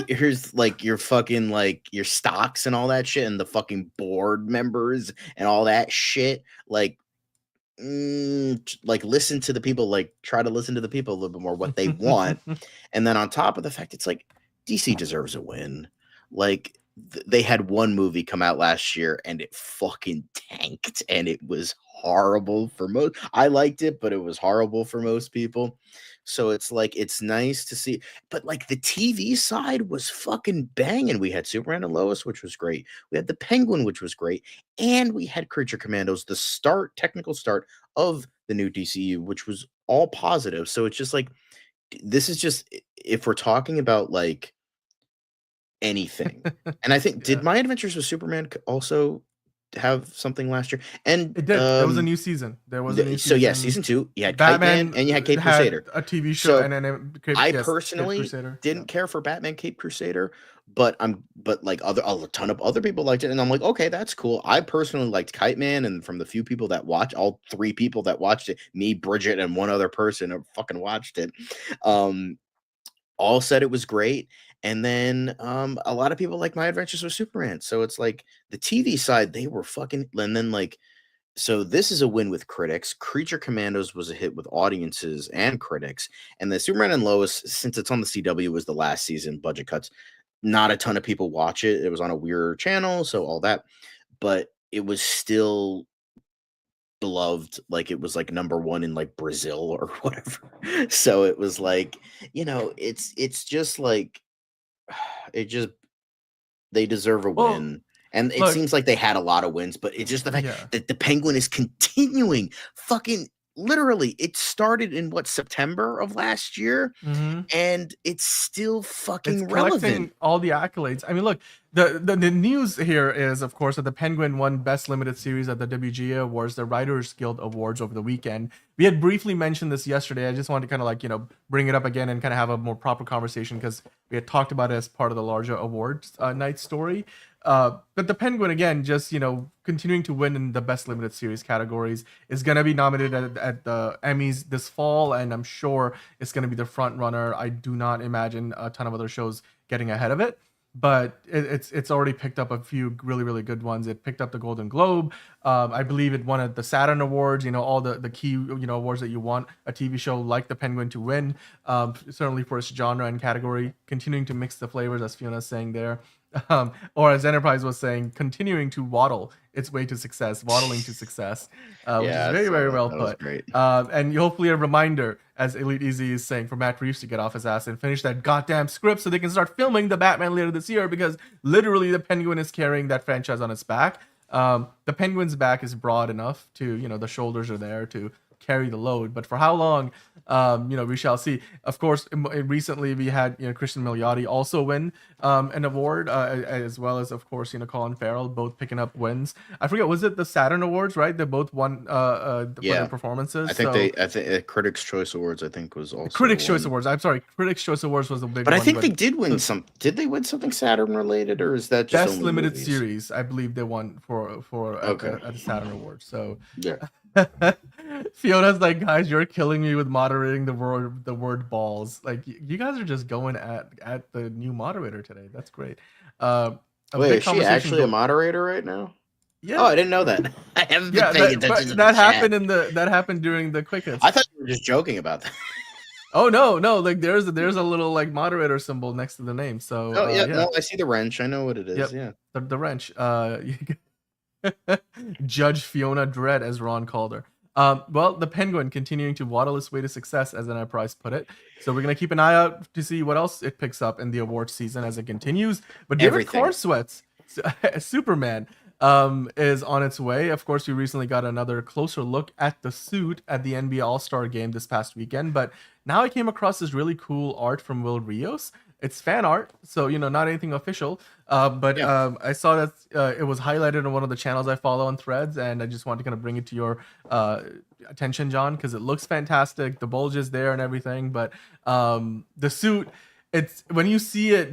here's like your fucking like your stocks and all that shit and the fucking board members and all that shit. Like like listen to the people, like try to listen to the people a little bit more what they want. And then on top of the fact, it's like DC deserves a win. Like they had one movie come out last year and it fucking tanked and it was horrible for most. I liked it, but it was horrible for most people. So it's like it's nice to see, but like the TV side was fucking banging. We had Superman and Lois, which was great. We had the Penguin, which was great, and we had Creature Commandos, the technical start of the new DCU, which was all positive. So it's just like this is just if we're talking about like anything, and I think did Yeah. My Adventures with Superman also have something last year? And It did. There was a new season. There was a new so yeah, season. season 2, you had Kite Batman Man and you had Cape had Crusader. a TV show, So and then I Cape personally Crusader. didn't care for Batman Cape Crusader, but like a ton of other people liked it, and I'm like, okay, that's cool. I personally liked Kite Man, and from the few people that watched, all 3 people that watched it, me, Bridget, and one other person who fucking watched it, all said it was great. And then a lot of people like My Adventures with Superman. So it's like the TV side, they were fucking, and then like, so this is a win with critics. Creature Commandos was a hit with audiences and critics. And the Superman and Lois, since it's on the CW, was the last season, budget cuts. Not a ton of people watch it. It was on a weird channel, so all that. But it was still beloved, like it was like number 1 in like Brazil or whatever. So it was like, it's just like they deserve a Well, win. And it look, seems like they had a lot of wins, but it's just the fact yeah. that the Penguin is continuing fucking literally. It started in September of last year, and it's still fucking It's relevant. collecting all the accolades. I mean, look, the news here is, of course, that the Penguin won Best Limited Series at the WGA Awards, the Writers Guild Awards over the weekend. We had briefly mentioned this yesterday. I just wanted to kind of like, bring it up again and kind of have a more proper conversation because we had talked about it as part of the larger awards night story. But the Penguin, again, just, continuing to win in the Best Limited Series categories, is going to be nominated at the Emmys this fall, and I'm sure it's going to be the front runner. I do not imagine a ton of other shows getting ahead of it, but it's already picked up a few really, really good ones. It picked up the Golden Globe. I believe it won at the Saturn Awards, all the key, awards that you want a TV show like the Penguin to win, certainly for its genre and category, continuing to mix the flavors, as Fiona's saying there. Or as Enterprise was saying, continuing to waddling to success, which is very, very well put. And hopefully a reminder, as Elite Easy is saying, for Matt Reeves to get off his ass and finish that goddamn script so they can start filming the Batman later this year, because literally the Penguin is carrying that franchise on its back. The Penguin's back is broad enough to, the shoulders are there to carry the load, but for how long, we shall see. Of course, recently we had Christian Milioti also win an award, as well as, of course, Colin Farrell, both picking up wins. I forget, was it the Saturn Awards, right? They both won for their performances. I think Critics' Choice Awards, I think, was also Critics' Choice Awards. I'm sorry, Critics' Choice Awards was a big but one. I think they did win some. Did they win something Saturn related, or is that just Best only Limited movies? Series? I believe they won at the Saturn Awards. So yeah. Fiona's like, guys, you're killing me with moderating the word balls. Like, you guys are just going at the new moderator today. That's great. Wait, is she actually a moderator right now? Yeah. Oh, I didn't know that. I haven't been paying attention to that the happened chat. that happened during the quick hits. I thought you were just joking about that. Oh no, like there's a little like moderator symbol next to the name. So Oh yeah, yeah, no, I see the wrench. I know what it is. yep, Yeah. the wrench. Judge Fiona Dredd, as Ron called her. Well, the Penguin continuing to waddle its way to success, as Enterprise put it. So we're gonna keep an eye out to see what else it picks up in the awards season as it continues. But David Everything. Cornsweat's Superman is on its way. Of course, we recently got another closer look at the suit at the NBA All-Star game this past weekend. But now I came across this really cool art from Will Rios. It's fan art, so not anything official. But Yeah. I saw that it was highlighted on one of the channels I follow on Threads, and I just wanted to kind of bring it to your attention, John, because it looks fantastic. The bulge is there and everything, but the suit, it's when you see it,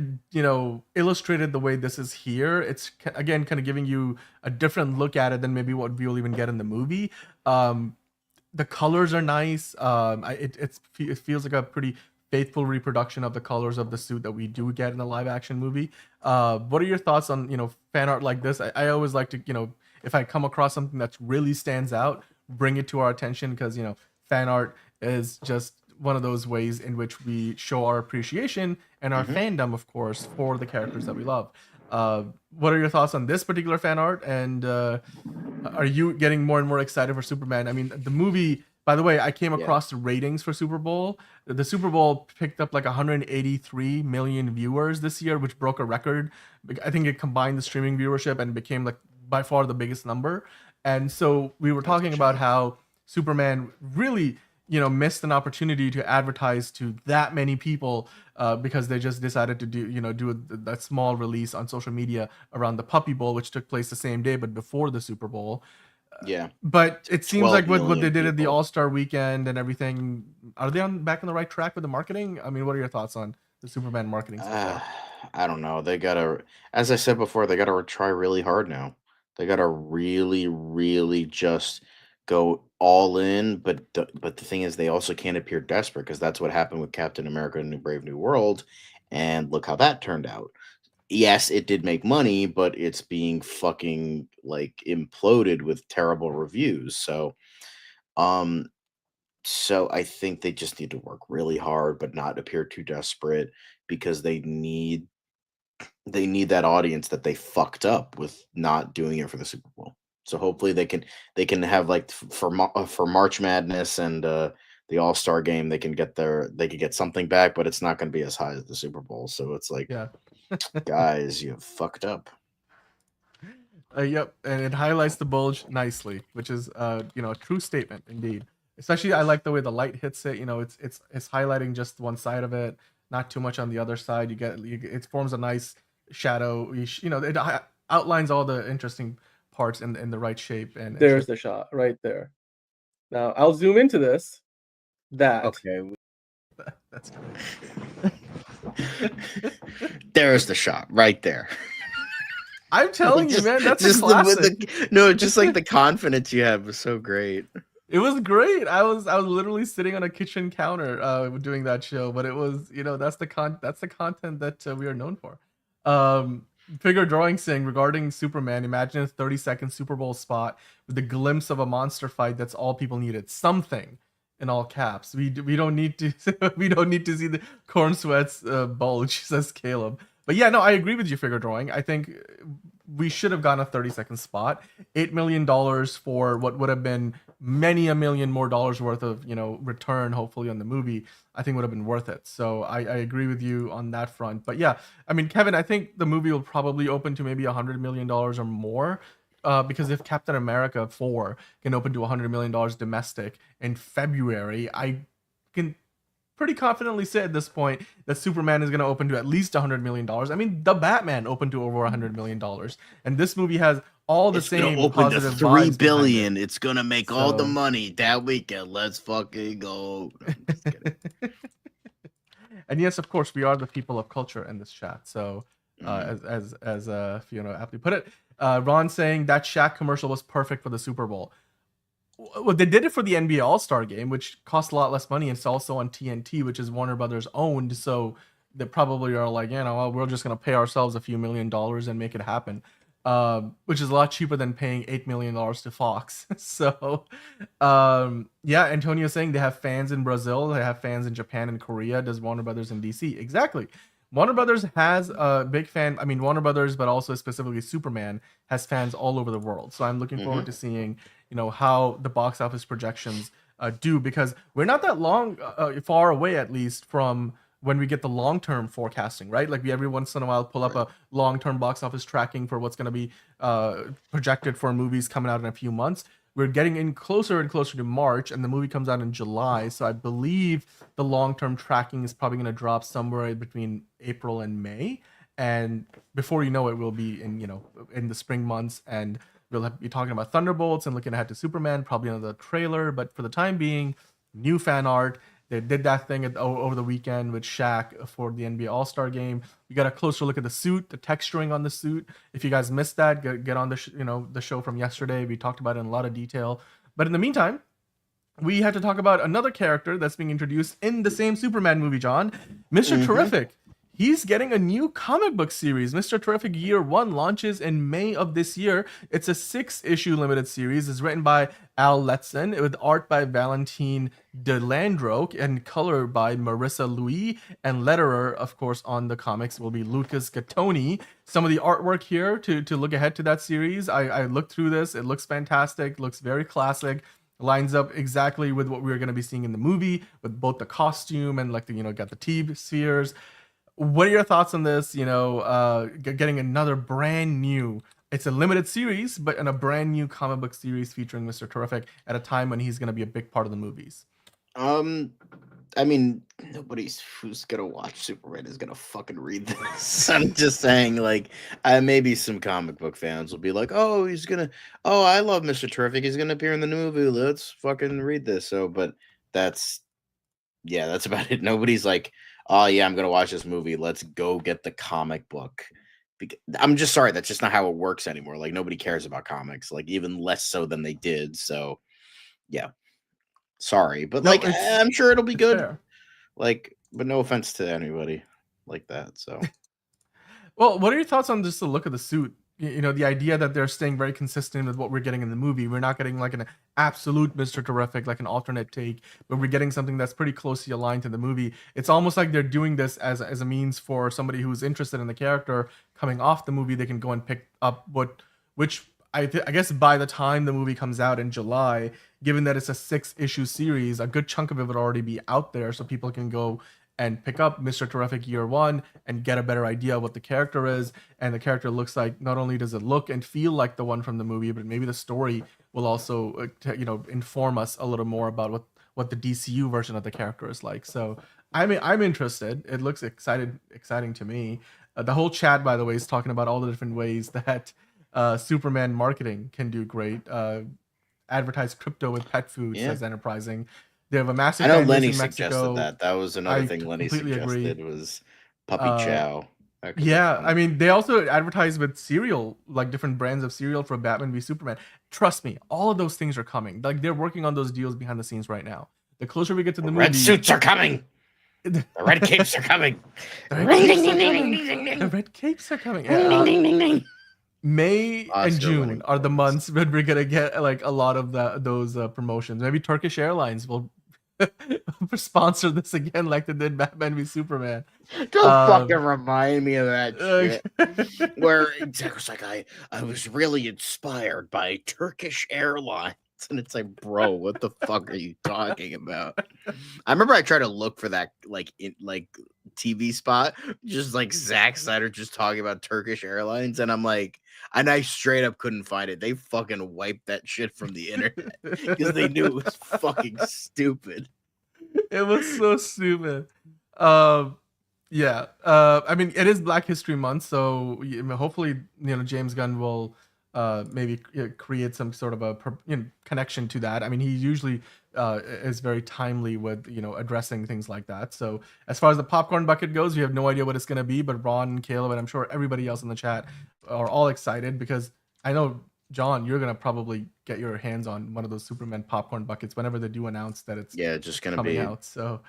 illustrated the way this is here, it's again kind of giving you a different look at it than maybe what we'll even get in the movie. The colors are nice. It feels like a pretty faithful reproduction of the colors of the suit that we do get in the live action movie. What are your thoughts on fan art like this? I always like to if I come across something that really stands out, bring it to our attention, because fan art is just one of those ways in which we show our appreciation and our fandom, of course, for the characters that we love. What are your thoughts on this particular fan art? And are you getting more and more excited for Superman? I mean, the movie, by the way, I came across the ratings for Super Bowl. The Super Bowl picked up like 183 million viewers this year, which broke a record. I think it combined the streaming viewership and became like by far the biggest number. And so we were talking about how Superman really missed an opportunity to advertise to that many people because they just decided to do that small release on social media around the Puppy Bowl, which took place the same day but before the Super Bowl. Yeah. But it seems like what they did at the people. All-Star weekend and everything, are they back on the right track with the marketing? I mean, what are your thoughts on the Superman marketing so far? I don't know. They gotta, as I said before, they gotta try really hard now. They gotta really, really just go all in. But the thing is, they also can't appear desperate, because that's what happened with Captain America: New Brave New World, and look how that turned out. Yes, it did make money, but it's being fucking like imploded with terrible reviews. Um, so I think they just need to work really hard, but not appear too desperate, because they need that audience that they fucked up with not doing it for the Super Bowl. So hopefully they can have like for March Madness and the All Star game, they can get something back, but it's not going to be as high as the Super Bowl. So it's like, Yeah. guys, you fucked up. Yep, and it highlights the bulge nicely, which is a true statement indeed. Especially, I like the way the light hits it. It's highlighting just one side of it, not too much on the other side. It forms a nice shadow. It outlines all the interesting parts in the right shape. And There's the shot right there. Now I'll zoom into this. That. Okay. that's great. There's the shot right there. I'm telling you, man, that's just a classic. just like the confidence you have was so great. It was great. I was literally sitting on a kitchen counter doing that show, but it was that's the content that we are known for. Figure drawing saying regarding Superman, imagine a 30-second Super Bowl spot with a glimpse of a monster fight. That's all people needed. Something in all caps. We don't need to we don't need to see the corn sweats bulge, says Caleb. But yeah, no, I agree with you, figure drawing. I think we should have gotten a 30-second spot. $8 million for what would have been many a million more dollars worth of return, hopefully, on the movie. I think would have been worth it. So I agree with you on that front. But yeah, I mean, Kevin, I think the movie will probably open to maybe $100 million or more. Because if Captain America 4 can open to $100 million domestic in February, I can pretty confidently say at this point that Superman is going to open to at least $100 million. I mean, the Batman opened to over $100 million, and this movie has all the same open to positive 3 vibes billion. behind it. It's gonna make all the So- money that weekend. Let's fucking go. No, I'm just kidding. And yes, of course, we are the people of culture in this chat. So, Mm-hmm. as Fiona aptly put it, Ron saying that Shaq commercial was perfect for the Super Bowl. Well, they did it for the NBA All-Star game, which cost a lot less money, and it's also on TNT, which is Warner Brothers owned. So they probably are like, well, we're just gonna pay ourselves a few $1 million and make it happen. which is a lot cheaper than paying $8 million to Fox. So, yeah, Antonio's saying they have fans in Brazil, they have fans in Japan and Korea. Does Warner Brothers in DC? Exactly. Warner Brothers has a big fan. I mean, Warner Brothers, but also specifically Superman, has fans all over the world. So I'm looking forward to seeing, how the box office projections do, because we're not that far away, at least, from when we get the long-term forecasting, right? Like we every once in a while pull up a long-term box office tracking for what's going to be projected for movies coming out in a few months. We're getting in closer and closer to March, and the movie comes out in July. So I believe the long-term tracking is probably going to drop somewhere between April and May. And before you know it, we'll be in the spring months, and we'll be talking about Thunderbolts and looking ahead to Superman, probably another trailer. But for the time being, new fan art. They did that thing over the weekend with Shaq for the NBA All-Star game. We got a closer look at the suit, the texturing on the suit. If you guys missed that, get on the show from yesterday. We talked about it in a lot of detail. But in the meantime, we had to talk about another character that's being introduced in the same Superman movie, John. Mr. Terrific. He's getting a new comic book series. Mr. Terrific Year 1 launches in May of this year. It's a 6-issue limited series. It's written by Al Letson with art by Valentine DeLandro and color by Marissa Louis. And letterer, of course, on the comics will be Lucas Gattoni. Some of the artwork here to look ahead to that series. I looked through this. It looks fantastic. Looks very classic. Lines up exactly with what we're going to be seeing in the movie, with both the costume and got the T-spheres. What are your thoughts on this? Getting another brand new, it's a limited series, but in a brand new comic book series featuring Mr. Terrific at a time when he's going to be a big part of the movies. I mean, nobody who's gonna watch Superman is gonna fucking read this. I'm just saying, maybe some comic book fans will be like, "Oh, I love Mr. Terrific. He's gonna appear in the new movie. Let's fucking read this." So, but that's about it. Nobody's like, "Oh yeah, I'm gonna watch this movie. Let's go get the comic book." I'm just sorry, that's just not how it works anymore. Like nobody cares about comics, even less so than they did. So, yeah. Sorry, but I'm sure it'll be good. Fair. But no offense to anybody like that. So, well, what are your thoughts on just the look of the suit? The idea that they're staying very consistent with what we're getting in the movie. We're not getting an absolute Mr. Terrific, an alternate take, but we're getting something that's pretty closely aligned to the movie. It's almost like they're doing this as a means for somebody who's interested in the character coming off the movie. They can go and pick up which I guess by the time the movie comes out in July, given that it's a 6-issue series, a good chunk of it would already be out there, so people can go and pick up Mr. Terrific Year 1 and get a better idea of what the character is. And the character looks like, not only does it look and feel like the one from the movie, but maybe the story will also inform us a little more about what the DCU version of the character is like. So I'm interested. It looks exciting to me. The whole chat, by the way, is talking about all the different ways that Superman marketing can do great. Advertise crypto with pet food, says Enterprising. They have a massive. I know fan base Lenny in suggested Mexico. that. That was another thing Lenny suggested was puppy chow. Yeah, I mean, they also advertise with cereal, different brands of cereal for Batman v Superman. Trust me, all of those things are coming. They're working on those deals behind the scenes right now. The closer we get to the movie, red suits are coming. The red capes are coming. The red capes are coming. May and June are the months when we're gonna get a lot of those promotions. Maybe Turkish Airlines will sponsor this again, like they did Batman v Superman. Don't fucking remind me of that shit. Where it was like I was really inspired by Turkish Airlines. And it's like, bro, what the fuck are you talking about? I remember I tried to look for that TV spot, just Zack Snyder just talking about Turkish Airlines, and I straight up couldn't find it. They fucking wiped that shit from the internet because they knew it was fucking stupid. It was so stupid. Yeah. I mean, it is Black History Month, so hopefully, James Gunn will maybe create some sort of a connection to that. I mean, he usually is very timely with addressing things like that. So as far as the popcorn bucket goes, we have no idea what it's going to be, but Ron and Caleb, and I'm sure everybody else in the chat, are all excited, because I know, John, you're going to probably get your hands on one of those Superman popcorn buckets whenever they do announce that it's just going to coming be out. So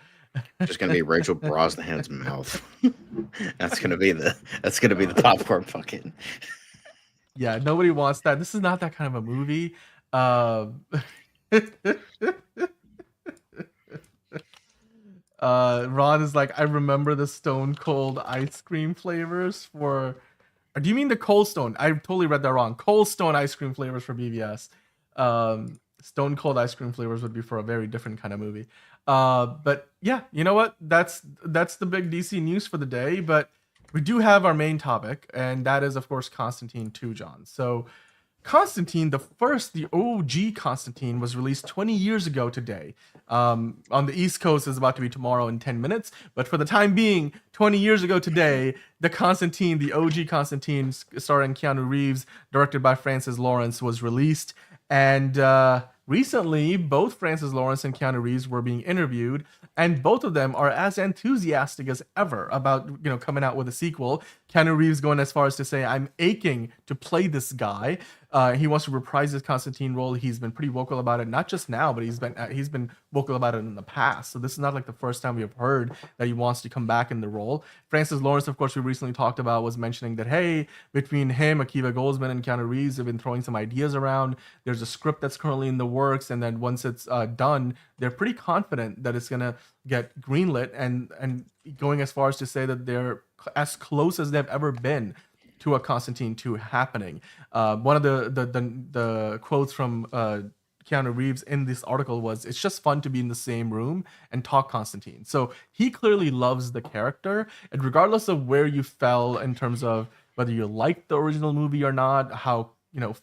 just going to be Rachel Brosnahan's mouth. That's going to be the popcorn bucket. Yeah, nobody wants that. This is not that kind of a movie. Um, Ron is like, I remember the Stone Cold ice cream flavors for. Or do you mean the Cold Stone? I totally read that wrong. Cold Stone ice cream flavors for BVS. Stone Cold ice cream flavors would be for a very different kind of movie. But yeah, you know what? That's the big DC news for the day. But we do have our main topic, and that is of course Constantine 2, John. So Constantine, the OG Constantine, was released 20 years ago today. On the East Coast is about to be tomorrow in 10 minutes, but for the time being, 20 years ago today, the OG Constantine, starring Keanu Reeves, directed by Francis Lawrence, was released. And recently, both Francis Lawrence and Keanu Reeves were being interviewed, and both of them are as enthusiastic as ever about coming out with a sequel. Keanu Reeves going as far as to say, "I'm aching to play this guy." He wants to reprise his Constantine role. He's been pretty vocal about it, not just now, but he's been vocal about it in the past. So this is not like the first time we have heard that he wants to come back in the role. Francis Lawrence, of course, we recently talked about, was mentioning that, hey, between him, Akiva Goldsman, and Keanu Reeves have been throwing some ideas around. There's a script that's currently in the works, and then once it's done, they're pretty confident that it's gonna get greenlit, and going as far as to say that they're as close as they've ever been to a Constantine 2 happening. One of the quotes from Keanu Reeves in this article was, "It's just fun to be in the same room and talk Constantine." So he clearly loves the character, and regardless of where you fell in terms of whether you liked the original movie or not, how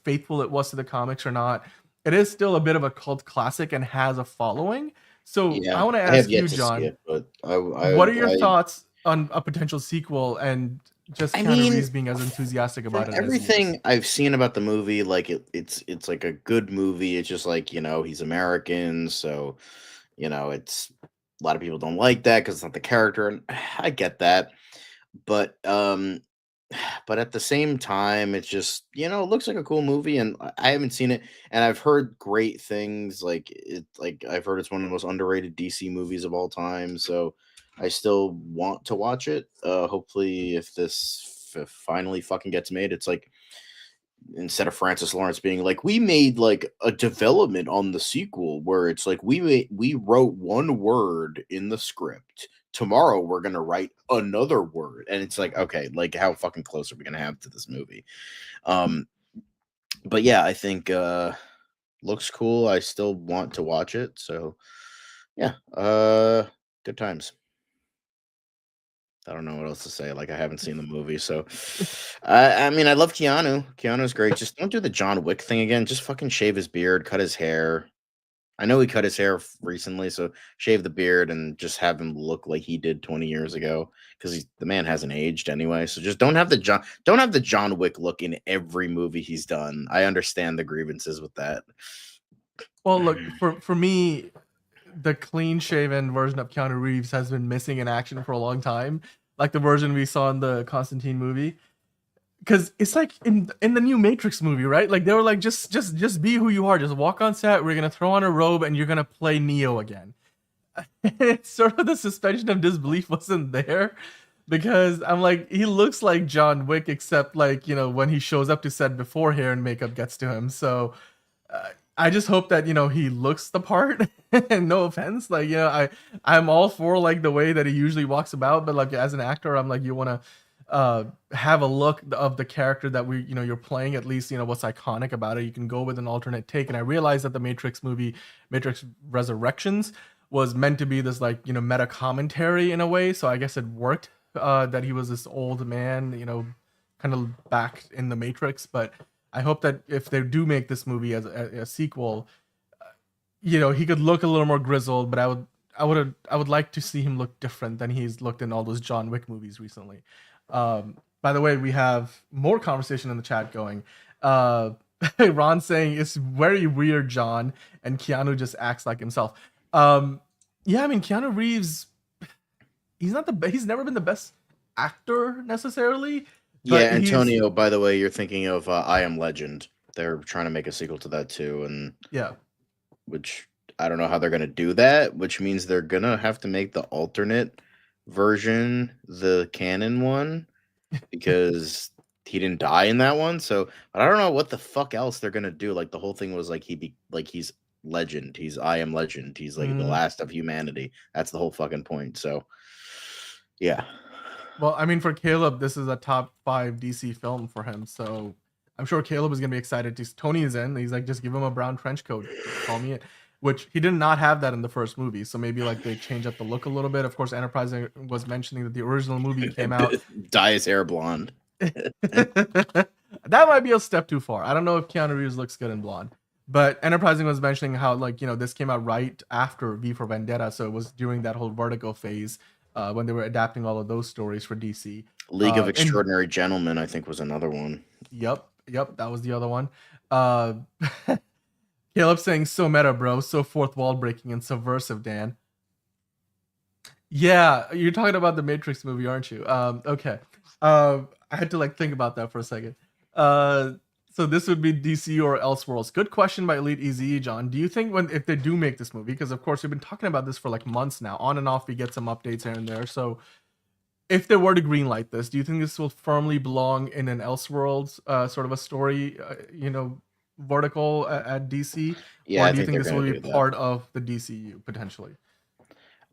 faithful it was to the comics or not, it is still a bit of a cult classic and has a following. So I Yeah, want to I have ask yet you, to see John, it, but what are your thoughts on a potential sequel, and just I Keanu mean, Reeves being as enthusiastic about from it as he is? everything I've seen about the movie, like it's like a good movie. It's just like he's American, so it's a lot of people don't like that because it's not the character, and I get that. But but at the same time, it's just it looks like a cool movie, and I haven't seen it, and I've heard great things. Like I've heard it's one of the most underrated DC movies of all time. So I still want to watch it. Hopefully, if this finally fucking gets made, it's like instead of Francis Lawrence being like, we made like a development on the sequel where it's like we wrote one word in the script. Tomorrow we're gonna write another word, and it's like, okay, like how fucking close are we gonna have to this movie? Um, but yeah, I think looks cool. I still want to watch it, so yeah, good times. I don't know what else to say. Like I haven't seen the movie, so I mean I love Keanu. Keanu's great. Just don't do the John Wick thing again. Just fucking shave his beard, cut his hair. I know he cut his hair recently, so shave the beard and just have him look like he did 20 years ago because the man hasn't aged anyway. So just don't have the John Wick look in every movie he's done. I understand the grievances with that. Well, look, for me, the clean shaven version of Keanu Reeves has been missing in action for a long time, like the version we saw in the Constantine movie. Because it's like in the new Matrix movie, right? Like they were like, just be who you are, just walk on set. We're gonna throw on a robe and you're gonna play Neo again. It's sort of the suspension of disbelief wasn't there, because I'm like, he looks like John Wick, except like when he shows up to set before hair and makeup gets to him. So I just hope that he looks the part. And no offense, like I'm all for like the way that he usually walks about, but like as an actor, I'm like, you want to have a look of the character that you're playing, at least what's iconic about it. You can go with an alternate take. And I realized that the Matrix movie, Matrix Resurrections, was meant to be this like meta commentary in a way, so I guess it worked, that he was this old man kind of back in the Matrix. But I hope that if they do make this movie as a sequel, he could look a little more grizzled. But I would like to see him look different than he's looked in all those John Wick movies recently. By the way, we have more conversation in the chat going. Ron saying it's very weird, John, and Keanu just acts like himself. Yeah, I mean Keanu Reeves, he's never been the best actor necessarily. Yeah, Antonio, by the way, you're thinking of I Am Legend. They're trying to make a sequel to that too, and yeah, which I don't know how they're gonna do that, which means they're gonna have to make the alternate version the canon one, because he didn't die in that one. So, but I don't know what the fuck else they're gonna do. Like the whole thing was like he's legend. He's I am legend. He's like the Mm. last of humanity. That's the whole fucking point. So, yeah. Well, I mean, for Caleb, this is a top 5 DC film for him, so I'm sure Caleb is gonna be excited. Tony is in. He's like, just give him a brown trench coat. Just call me it. Which he did not have that in the first movie, so maybe like they change up the look a little bit. Of course, Enterprise was mentioning that the original movie came out. Dye his hair blonde. That might be a step too far. I don't know if Keanu Reeves looks good in blonde, but Enterprising was mentioning how like this came out right after V for Vendetta, so it was during that whole Vertigo phase when they were adapting all of those stories for DC. League of Extraordinary Gentlemen, I think, was another one. Yep, that was the other one. Caleb saying so meta, bro, so fourth wall breaking and subversive, Dan. Yeah, you're talking about the Matrix movie, aren't you? Okay. I had to like think about that for a second. So this would be DCU or Elseworlds. Good question by Elite Easy, John. Do you think if they do make this movie, because of course we've been talking about this for like months now, on and off, we get some updates here and there. So if they were to greenlight this, do you think this will firmly belong in an Elseworlds sort of a story, vertical at DC? Yeah, or do you think this will be part of the DCU potentially?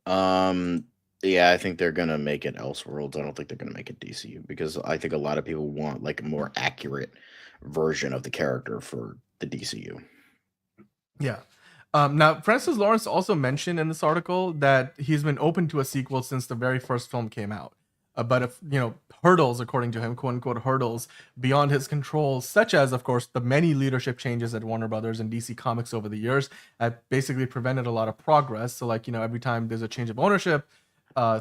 Yeah, I think they're gonna make it Elseworlds. I don't think they're gonna make it DCU because I think a lot of people want like a more accurate version of the character for the DCU. Yeah. Now, Francis Lawrence also mentioned in this article that he's been open to a sequel since the very first film came out. But if hurdles, according to him, quote unquote hurdles beyond his control, such as, of course, the many leadership changes at Warner Brothers and DC Comics over the years, have basically prevented a lot of progress. So, like, every time there's a change of ownership,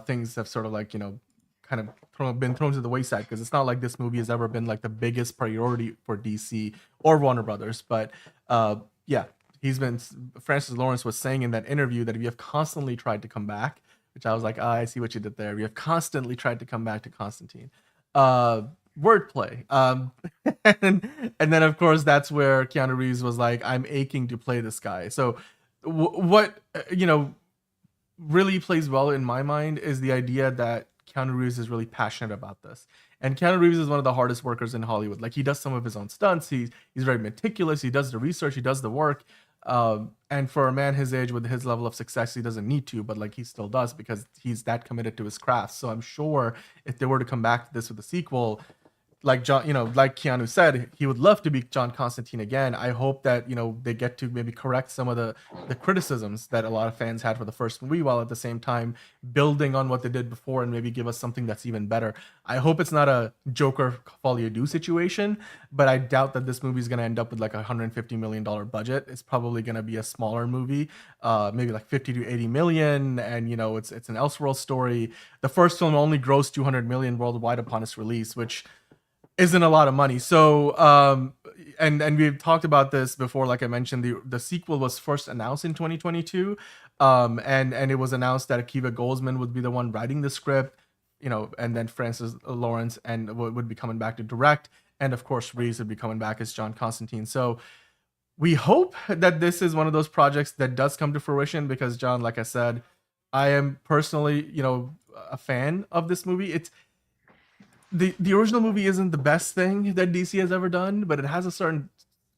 things have sort of like, kind of been thrown to the wayside, because it's not like this movie has ever been like the biggest priority for DC or Warner Brothers. But yeah, Francis Lawrence was saying in that interview that we have constantly tried to come back, which I was like, I see what you did there. We have constantly tried to come back to Constantine. Wordplay. And then of course that's where Keanu Reeves was like, I'm aching to play this guy. So what really plays well in my mind is the idea that Keanu Reeves is really passionate about this. And Keanu Reeves is one of the hardest workers in Hollywood. Like, he does some of his own stunts. He's very meticulous. He does the research. He does the work. And for a man his age with his level of success, he doesn't need to, but like he still does because he's that committed to his craft. So I'm sure if they were to come back to this with a sequel, like John, like Keanu said, he would love to be John Constantine again. I hope that they get to maybe correct some of the criticisms that a lot of fans had for the first movie, while at the same time building on what they did before and maybe give us something that's even better. I hope it's not a Joker Folie à Deux situation, but I doubt that this movie is going to end up with like a $150 million budget. It's probably going to be a smaller movie, maybe like 50 to 80 million, and it's an Elseworld story. The first film only grossed 200 million worldwide upon its release, which isn't a lot of money. So and we've talked about this before. Like I mentioned, the sequel was first announced in 2022, and it was announced that Akiva Goldsman would be the one writing the script, and then Francis Lawrence would be coming back to direct, and of course Reeves would be coming back as John Constantine. So we hope that this is one of those projects that does come to fruition, because John, like I said, I am personally a fan of this movie. It's the original movie isn't the best thing that DC has ever done, but it has a certain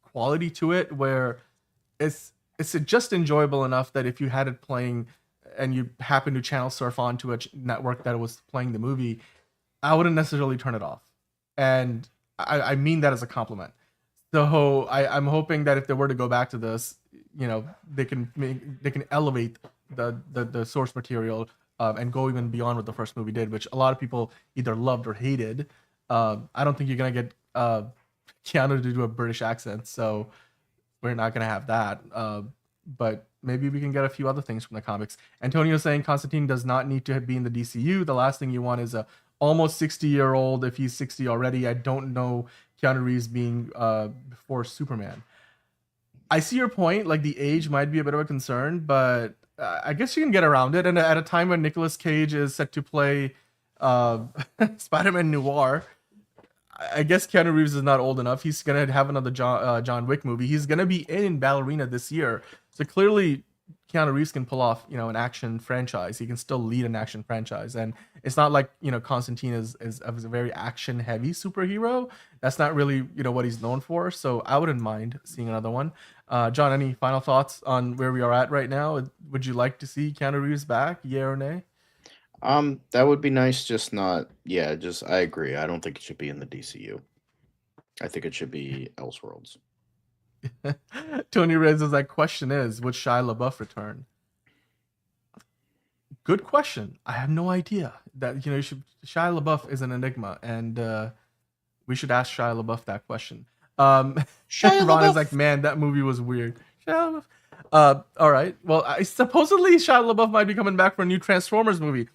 quality to it where it's just enjoyable enough that if you had it playing and you happen to channel surf onto a network that was playing the movie, I wouldn't necessarily turn it off. And I mean that as a compliment. So I'm hoping that if they were to go back to this, they can elevate the source material and go even beyond what the first movie did, which a lot of people either loved or hated. I don't think you're gonna get Keanu to do a British accent, so we're not gonna have that. But maybe we can get a few other things from the comics. Antonio saying Constantine does not need to be in the DCU. The last thing you want is a almost 60-year-old, if he's 60 already. I don't know Keanu Reeves being before Superman. I see your point. Like, the age might be a bit of a concern, but I guess you can get around it. And at a time when Nicolas Cage is set to play Spider-Man Noir, I guess Keanu Reeves is not old enough. He's gonna have another John Wick movie. He's gonna be in Ballerina this year. So clearly, Keanu Reeves can pull off, an action franchise. He can still lead an action franchise, and it's not like Constantine is a very action heavy superhero. That's not really what he's known for. So I wouldn't mind seeing another one. John, any final thoughts on where we are at right now? Would you like to see Keanu Reeves back? Yeah or nay? That would be nice. Just not. Yeah, just I agree. I don't think it should be in the DCU. I think it should be Elseworlds. Tony raises that question is, would Shia LaBeouf return? Good question. I have no idea. That Shia LaBeouf is an enigma, and we should ask Shia LaBeouf that question. Ron is like, man, that movie was weird. Shia LaBeouf. All right. Well, supposedly Shia LaBeouf might be coming back for a new Transformers movie.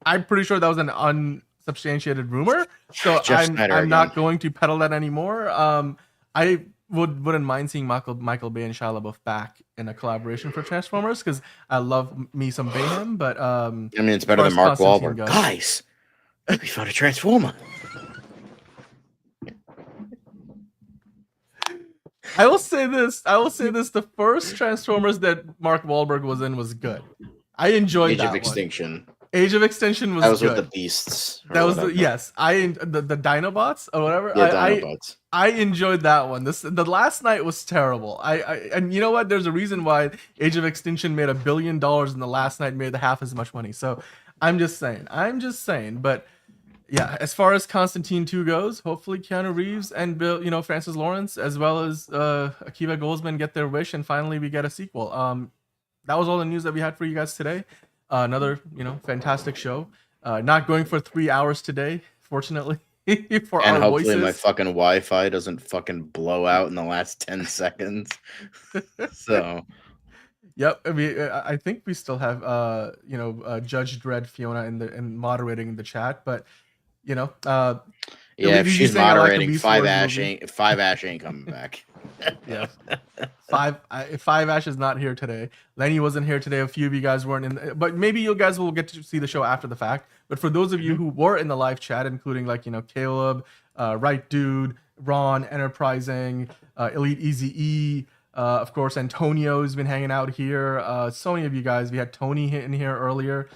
I'm pretty sure that was an unsubstantiated rumor, so I'm not going to peddle that anymore. I wouldn't mind seeing Michael Bay and Shia LaBeouf back in a collaboration for Transformers, because I love me some Bayhem, but I mean, it's better than Mark Wahlberg. Guys, we found a Transformer. I will say this. The first Transformers that Mark Wahlberg was in was good. I enjoyed that one. Age of Extinction. Age of Extinction was good. That was with the Beasts. That was the Dinobots or whatever. Yeah, Dinobots. I enjoyed that one. The last night was terrible. And you know what? There's a reason why Age of Extinction made $1 billion and the last night made half as much money. So I'm just saying. But yeah, as far as Constantine 2 goes, hopefully Keanu Reeves and Bill, Francis Lawrence, as well as Akiva Goldsman get their wish, and finally we get a sequel. That was all the news that we had for you guys today. Another, fantastic show. Not going for 3 hours today, fortunately. For and our hopefully voices. My fucking Wi-Fi doesn't fucking blow out in the last 10 seconds. So, yep. I think we still have Judge Dredd Fiona in moderating in the chat, but yeah, if she's moderating, Five Ash ain't coming back. Yeah, Five Ash is not here today. Lenny wasn't here today. A few of you guys weren't in, but maybe you guys will get to see the show after the fact. But for those of you who were in the live chat, including Caleb, Right Dude, Ron, Enterprising, Elite Easy E, of course Antonio has been hanging out here. So many of you guys. We had Tony in here earlier.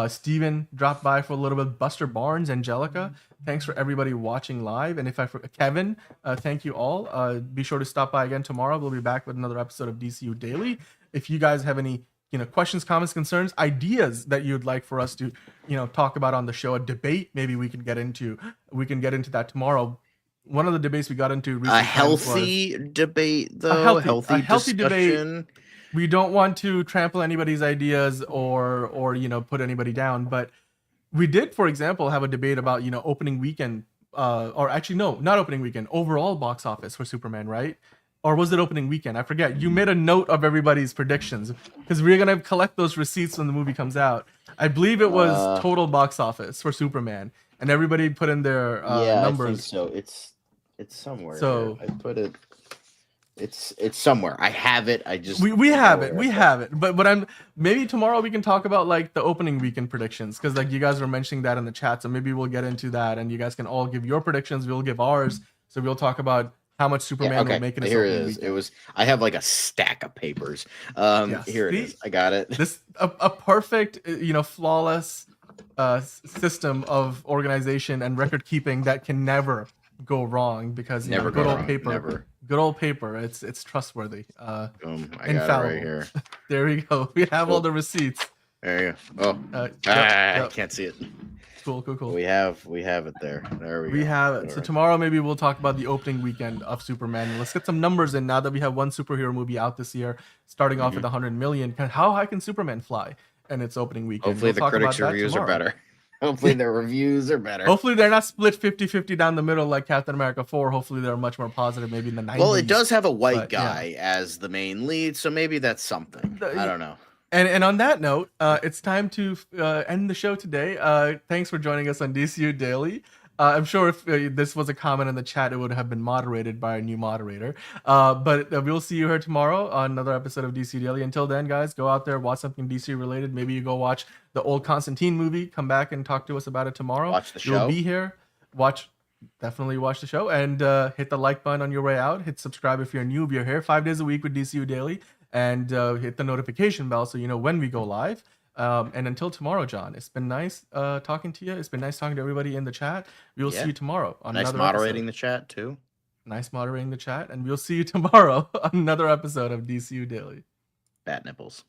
Steven dropped by for a little bit. Buster Barnes, Angelica. Thanks for everybody watching live. And Kevin, thank you all. Be sure to stop by again tomorrow. We'll be back with another episode of DCU Daily. If you guys have any, questions, comments, concerns, ideas that you'd like for us to, talk about on the show, a debate, maybe we can get into that tomorrow. One of the debates we got into recently, a healthy debate, though. A healthy debate. We don't want to trample anybody's ideas or put anybody down, but we did, for example, have a debate about opening weekend, or actually no, not opening weekend, overall box office for Superman, right? Or was it opening weekend? I forget. You made a note of everybody's predictions because we're gonna collect those receipts when the movie comes out. I believe it was total box office for Superman, and everybody put in their numbers. I think so it's somewhere. So I put it. It's somewhere. I have it. I just we have it. But maybe tomorrow we can talk about the opening weekend predictions, because you guys were mentioning that in the chat. So maybe we'll get into that, and you guys can all give your predictions. We'll give ours. So we'll talk about how much Superman will make in its opening weekend. It was. I have a stack of papers. Here it is. I got it. This a perfect flawless system of organization and record keeping that can never go wrong, because never good go old wrong. paper. Never. Good old paper. It's trustworthy. I got infallible. it right here. There we go. We have all the receipts. There you go. Oh, yep. I can't see it. Cool. We have it there. There we go. We have it. All So right. tomorrow maybe we'll talk about the opening weekend of Superman. Let's get some numbers in now that we have one superhero movie out this year, starting off at 100 million. How high can Superman fly in its opening weekend? Hopefully the critics' reviews are better. Hopefully their reviews are better. Hopefully they're not split 50-50 down the middle like Captain America 4. Hopefully they're much more positive, maybe in the 90s. Well, it does have a white guy as the main lead, so maybe that's something. I don't know. And on that note, it's time to end the show today. Thanks for joining us on DCU Daily. I'm sure if this was a comment in the chat, it would have been moderated by a new moderator. But we'll see you here tomorrow on another episode of DC Daily. Until then, guys, go out there, watch something DC related. Maybe you go watch the old Constantine movie. Come back and talk to us about it tomorrow. Watch the show. You'll be here. Definitely watch the show, and hit the like button on your way out. Hit subscribe if you're new. We're here 5 days a week with DCU Daily. and hit the notification bell so you know when we go live. And until tomorrow, John, it's been nice talking to you. It's been nice talking to everybody in the chat. We'll see you tomorrow on Nice another moderating episode. the chat too. Nice moderating the chat, and we'll see you tomorrow on another episode of DCU Daily. Bat nipples.